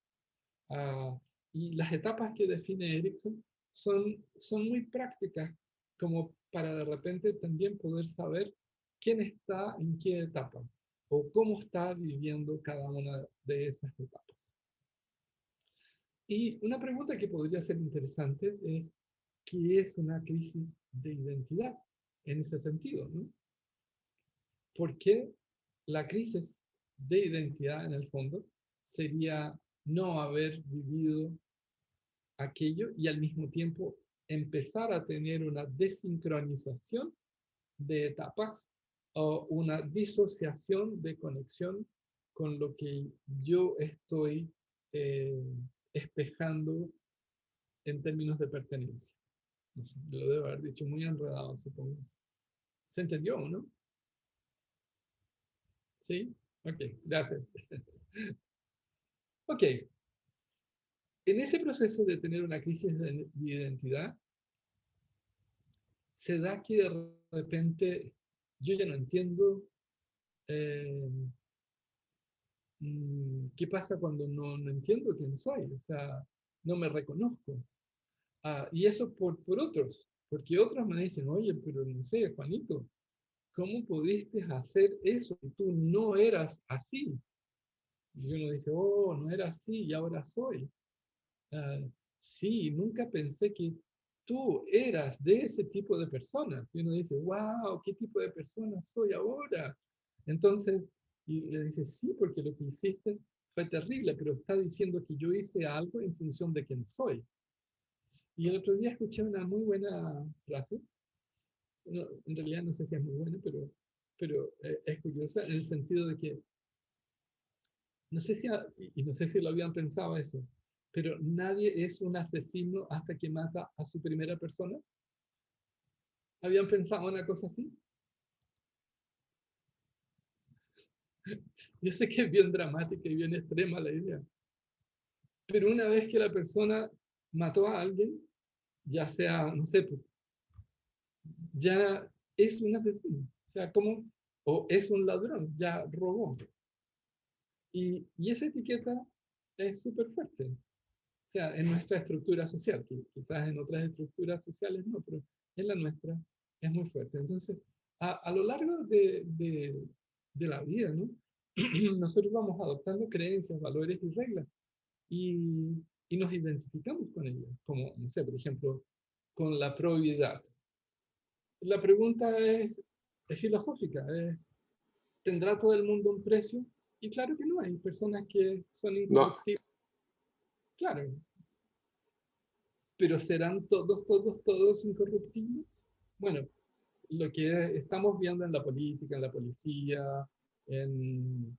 Y las etapas que define Erikson son muy prácticas, como para de repente también poder saber quién está en qué etapa o cómo está viviendo cada una de esas etapas. Y una pregunta que podría ser interesante es, ¿qué es una crisis de identidad en ese sentido, ¿no? Porque la crisis de identidad en el fondo sería no haber vivido aquello y al mismo tiempo empezar a tener una desincronización de etapas o una disociación de conexión con lo que yo estoy espejando en términos de pertenencia. No sé, lo debo haber dicho muy enredado, supongo. ¿Se entendió, no? ¿Sí? Ok, gracias. Ok. en ese proceso de tener una crisis de identidad, se da que de repente yo ya no entiendo qué pasa cuando no entiendo quién soy, o sea, no me reconozco. Y eso por otros, porque otros me dicen, oye, pero no sé, Juanito, ¿cómo pudiste hacer eso? Tú no eras así. Y uno dice, oh, no era así y ahora soy. Sí, nunca pensé que tú eras de ese tipo de personas. Y uno dice, wow, ¿qué tipo de persona soy ahora? Entonces, y le dice, sí, porque lo que hiciste fue terrible, pero está diciendo que yo hice algo en función de quién soy. Y el otro día escuché una muy buena frase. No, en realidad no sé si es muy buena, pero es curiosa en el sentido de que, no sé si, y no sé si lo habían pensado eso, pero nadie es un asesino hasta que mata a su primera persona. ¿Habían pensado una cosa así? Yo sé que es bien dramática y bien extrema la idea, pero una vez que la persona mató a alguien, ya sea, no sé, ya es un asesino, o sea, como, o es un ladrón, ya robó. Y esa etiqueta es súper fuerte. O sea, en nuestra estructura social, que quizás en otras estructuras sociales no, pero en la nuestra es muy fuerte. Entonces, a lo largo de la vida, ¿no? Nosotros vamos adoptando creencias, valores y reglas y nos identificamos con ellas, como, no sé, por ejemplo, con la probidad. La pregunta es filosófica, ¿tendrá todo el mundo un precio? Y claro que no, hay personas que son No, incorruptibles, claro, pero ¿serán todos incorruptibles? Bueno, lo que estamos viendo en la política, en la policía, en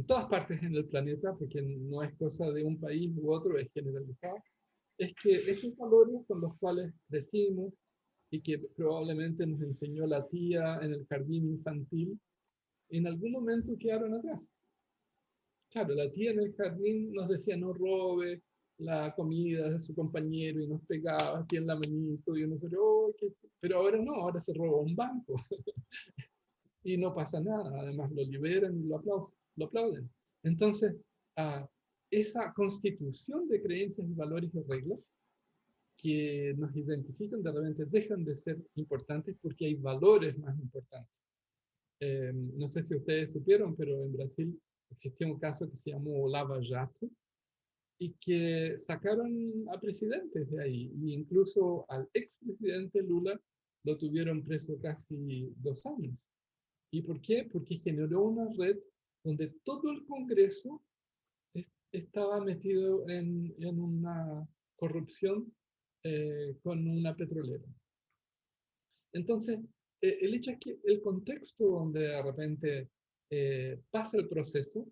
todas partes en el planeta, porque no es cosa de un país u otro, es generalizado, es que esos valores con los cuales crecimos y que probablemente nos enseñó la tía en el jardín infantil, en algún momento quedaron atrás. Claro, la tía en el jardín nos decía no robe la comida de su compañero y nos pegaba así en la manito y uno se oh, pero ahora no, ahora se roba un banco y no pasa nada, además lo liberan y lo aplauden. Entonces, esa constitución de creencias y valores y reglas que nos identifican de repente dejan de ser importantes porque hay valores más importantes. No sé si ustedes supieron, pero en Brasil existía un caso que se llamó Lava Jato y que sacaron a presidentes de ahí, e incluso al expresidente Lula lo tuvieron preso casi 2 años. ¿Y por qué? Porque generó una red donde todo el Congreso estaba metido en una corrupción con una petrolera. Entonces, el hecho es que el contexto donde de repente pasa el proceso,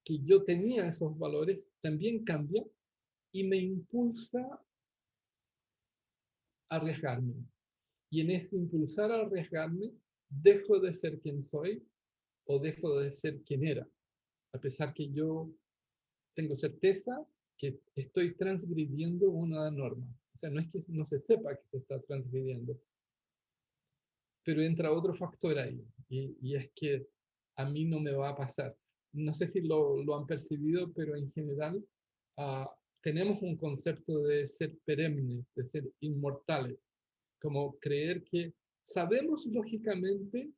que yo tenía esos valores, también cambia y me impulsa a arriesgarme. Y en ese impulsar a arriesgarme, dejo de ser quien soy o dejo de ser quien era, a pesar que yo tengo certeza que estoy transgrediendo una norma. O sea, no es que no se sepa que se está transgrediendo, pero entra otro factor ahí, y es que a mí no me va a pasar. No sé si lo han percibido, pero en general tenemos un concepto de ser perennes, de ser inmortales, como creer que sabemos lógicamente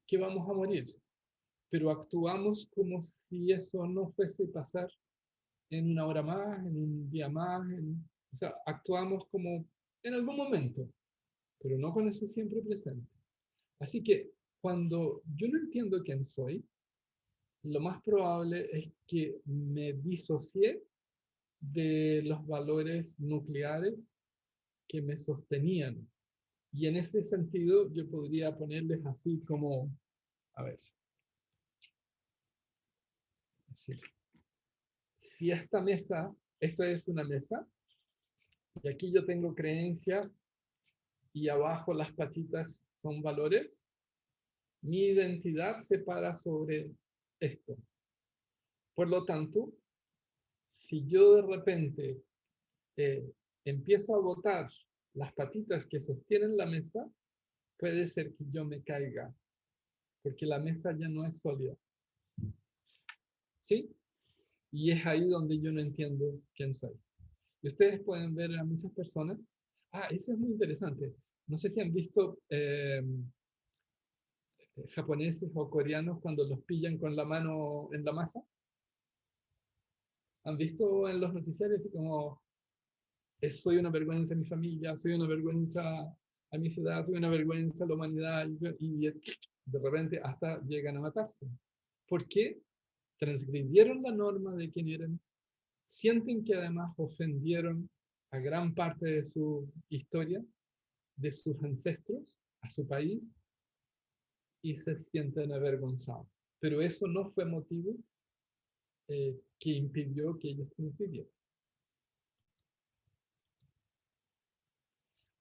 que vamos a morir, pero actuamos como si eso no fuese pasar en una hora más, en un día más, o sea, actuamos como en algún momento, pero no con eso siempre presente. Así que cuando yo no entiendo quién soy, lo más probable es que me disocié de los valores nucleares que me sostenían. Y en ese sentido yo podría ponerles así como, a ver, decir, si esta mesa, esto es una mesa, y aquí yo tengo creencias y abajo las patitas son valores, mi identidad se para sobre esto. Por lo tanto, si yo de repente empiezo a botar las patitas que sostienen la mesa, puede ser que yo me caiga, porque la mesa ya no es sólida. ¿Sí? Y es ahí donde yo no entiendo quién soy. Y ustedes pueden ver a muchas personas. Eso es muy interesante. No sé si han visto japoneses o coreanos cuando los pillan con la mano en la masa. ¿Han visto en los noticiarios así como soy una vergüenza a mi familia, soy una vergüenza a mi ciudad, soy una vergüenza a la humanidad, y de repente hasta llegan a matarse? ¿Por qué? Transgredieron la norma de quién eran, sienten que además ofendieron a gran parte de su historia, de sus ancestros, a su país, y se sienten avergonzados. Pero eso no fue motivo que impidió que ellos transgredieran.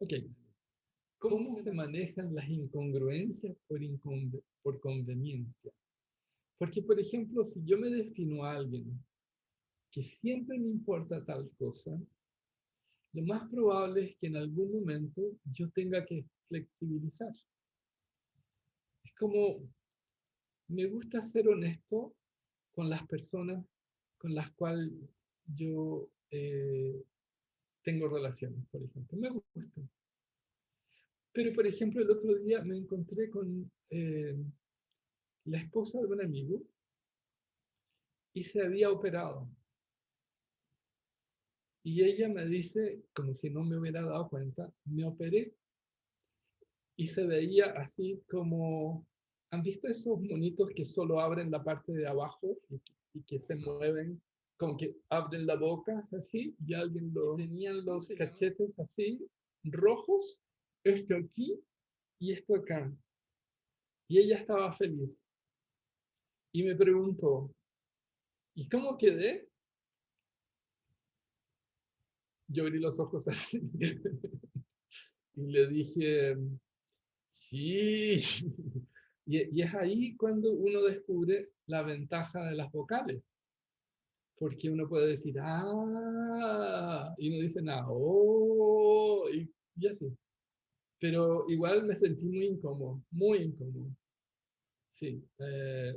Ok. ¿Cómo se manejan las incongruencias por conveniencia? Porque, por ejemplo, si yo me defino a alguien que siempre me importa tal cosa, lo más probable es que en algún momento yo tenga que flexibilizar. Es como, me gusta ser honesto con las personas con las cuales yo tengo relaciones, por ejemplo. Me gusta. Pero, por ejemplo, el otro día me encontré con la esposa de un amigo y se había operado. Y ella me dice, como si no me hubiera dado cuenta, me operé. Y se veía así como, ¿han visto esos monitos que solo abren la parte de abajo y que se mueven? Como que abren la boca así y alguien lo... Tenían los cachetes así, rojos, esto aquí y esto acá. Y ella estaba feliz. Y me preguntó, ¿y cómo quedé? Yo abrí los ojos así. Y le dije, sí. Y es ahí cuando uno descubre la ventaja de las vocales. Porque uno puede decir, y no dice nada, y así. Pero igual me sentí muy incómodo, muy incómodo. Sí,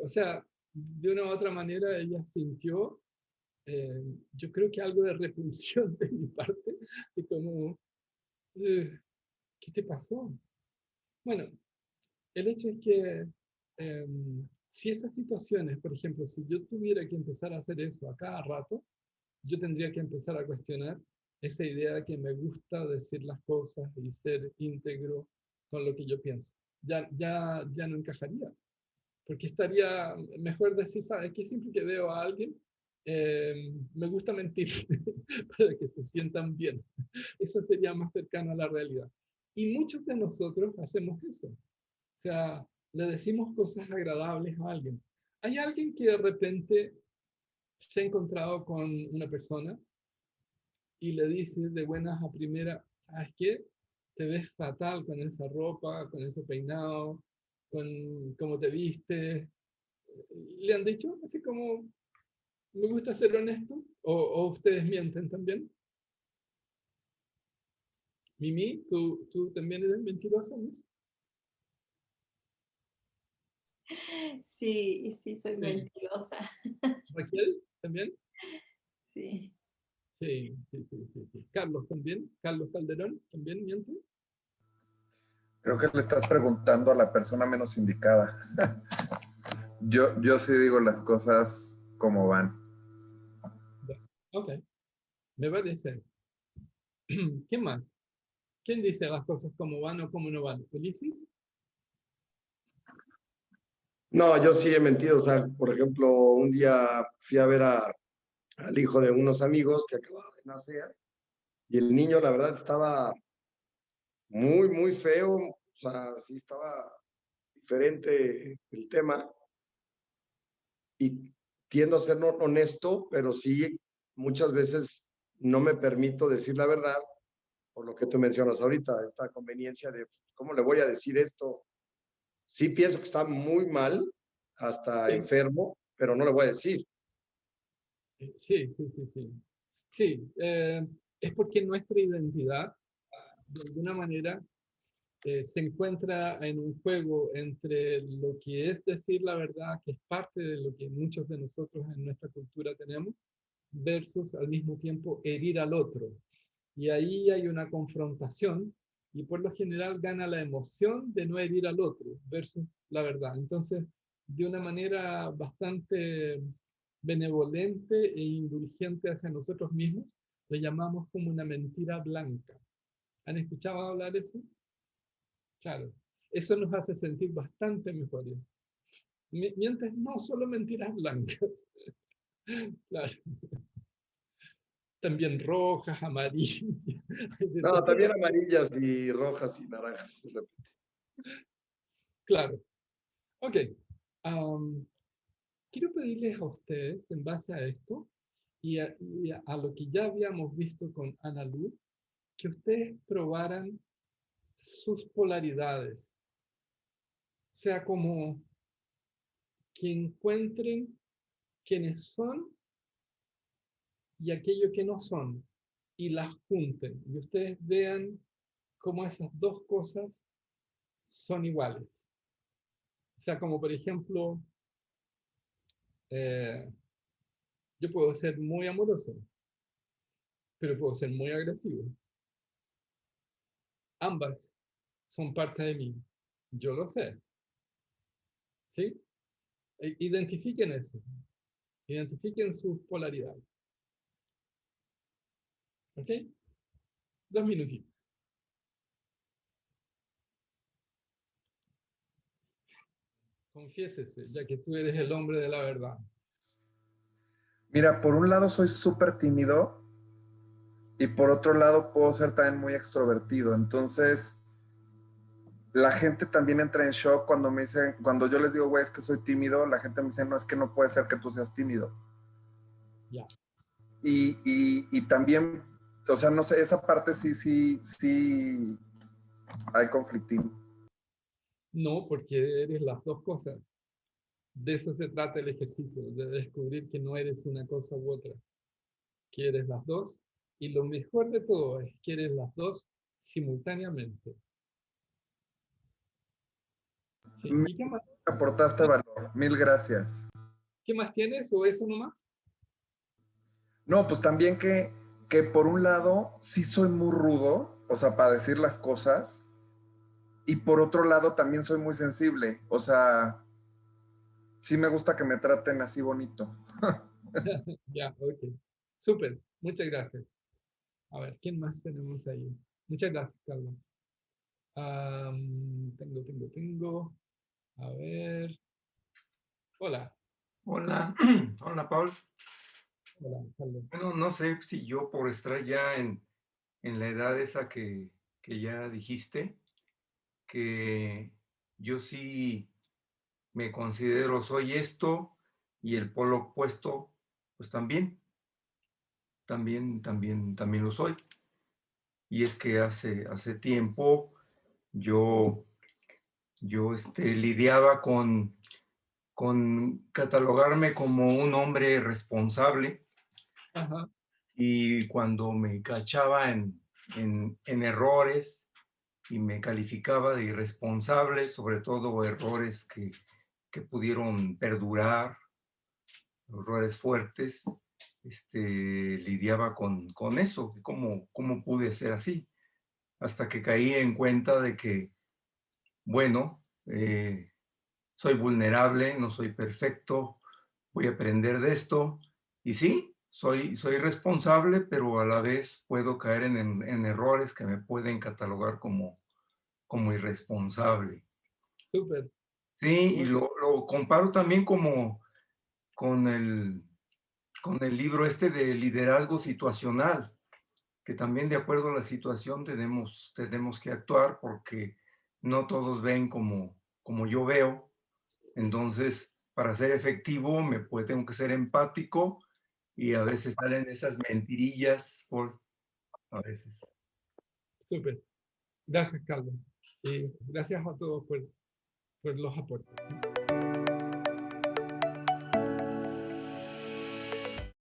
o sea, de una u otra manera ella sintió, yo creo que algo de repulsión de mi parte, así como, ¿qué te pasó? Bueno, el hecho es que si esas situaciones, por ejemplo, si yo tuviera que empezar a hacer eso a cada rato, yo tendría que empezar a cuestionar esa idea de que me gusta decir las cosas y ser íntegro con lo que yo pienso. Ya no encajaría. Porque estaría mejor decir, ¿sabes qué? Siempre que veo a alguien, me gusta mentir para que se sientan bien. Eso sería más cercano a la realidad. Y muchos de nosotros hacemos eso. O sea, le decimos cosas agradables a alguien. Hay alguien que de repente se ha encontrado con una persona y le dice de buenas a primera, ¿sabes qué? Te ves fatal con esa ropa, con ese peinado, con cómo te vistes. ¿Le han dicho así como, me gusta ser honesto? ¿O ustedes mienten también? Mimi, ¿tú también eres mentirosa, ¿no? Sí, soy mentirosa. ¿Raquel también? Sí. Sí. Carlos también. Carlos Calderón también miente. Creo que le estás preguntando a la persona menos indicada. Yo sí digo las cosas como van. Ok. Me parece. ¿Qué más? ¿Quién dice las cosas como van o como no van? ¿Ulises? No, yo sí he mentido. O sea, por ejemplo, un día fui a ver al hijo de unos amigos que acababa de nacer y el niño, la verdad, estaba muy, muy feo. O sea, sí estaba diferente el tema. Y tiendo a ser no honesto, pero sí muchas veces no me permito decir la verdad por lo que tú mencionas ahorita, esta conveniencia de ¿cómo le voy a decir esto? Sí pienso que está muy mal, hasta enfermo, pero no le voy a decir. Sí, sí, sí, sí. Sí, es porque nuestra identidad, de alguna manera, se encuentra en un juego entre lo que es decir la verdad, que es parte de lo que muchos de nosotros en nuestra cultura tenemos, versus al mismo tiempo herir al otro. Y ahí hay una confrontación y por lo general gana la emoción de no herir al otro versus la verdad. Entonces, de una manera bastante benevolente e indulgente hacia nosotros mismos, le llamamos como una mentira blanca. ¿Han escuchado hablar de eso? Claro, eso nos hace sentir bastante mejores. Mientes no solo mentiras blancas. Claro. También rojas, amarillas. No, también amarillas y rojas y naranjas. Claro. Ok. Quiero pedirles a ustedes, en base a esto, y a lo que ya habíamos visto con Ana Luz, que ustedes probaran sus polaridades. O sea, como que encuentren quiénes son y aquello que no son, y las junten. Y ustedes vean cómo esas dos cosas son iguales. O sea, como por ejemplo, yo puedo ser muy amoroso, pero puedo ser muy agresivo. Ambas son parte de mí. Yo lo sé. ¿Sí? Identifiquen eso. Identifiquen sus polaridades. ¿Ok? 2 minutitos. Confiésese, ya que tú eres el hombre de la verdad. Mira, por un lado soy súper tímido y por otro lado puedo ser también muy extrovertido. Entonces, la gente también entra en shock cuando me dicen, cuando yo les digo, güey, es que soy tímido, la gente me dice, no, es que no puede ser que tú seas tímido. Ya. Y también, o sea, no sé, esa parte sí hay conflictín. No, porque eres las dos cosas. De eso se trata el ejercicio, de descubrir que no eres una cosa u otra, que eres las dos. Y lo mejor de todo es que eres las dos simultáneamente. Sí. ¿Y qué más? Aportaste valor, mil gracias. ¿Qué más tienes o eso nomás? No, pues también que por un lado sí soy muy rudo, o sea, para decir las cosas, y por otro lado también soy muy sensible, o sea, sí me gusta que me traten así bonito. Ya, ok. Súper, muchas gracias. A ver, ¿quién más tenemos ahí? Muchas gracias, Carlos. Tengo. A ver. Hola. Hola, hola Paul. Hola, Carlos. Bueno, no sé si yo por estar ya en la edad esa que ya dijiste, que yo sí me considero soy esto y el polo opuesto, pues también lo soy. Y es que hace tiempo yo lidiaba con catalogarme como un hombre responsable. Ajá. Y cuando me cachaba en errores y me calificaba de irresponsable, sobre todo errores que pudieron perdurar, errores fuertes, lidiaba con eso, cómo pude ser así, hasta que caí en cuenta de que, bueno, soy vulnerable, no soy perfecto, voy a aprender de esto, y sí, soy responsable, pero a la vez puedo caer en errores que me pueden catalogar como irresponsable. Súper. Sí, y lo comparo también como con el libro de liderazgo situacional, que también de acuerdo a la situación tenemos que actuar porque no todos ven como yo veo. Entonces, para ser efectivo, tengo que ser empático y a veces salen esas mentirillas a veces. Súper. Gracias, Carlos. Y gracias a todos por los aportes.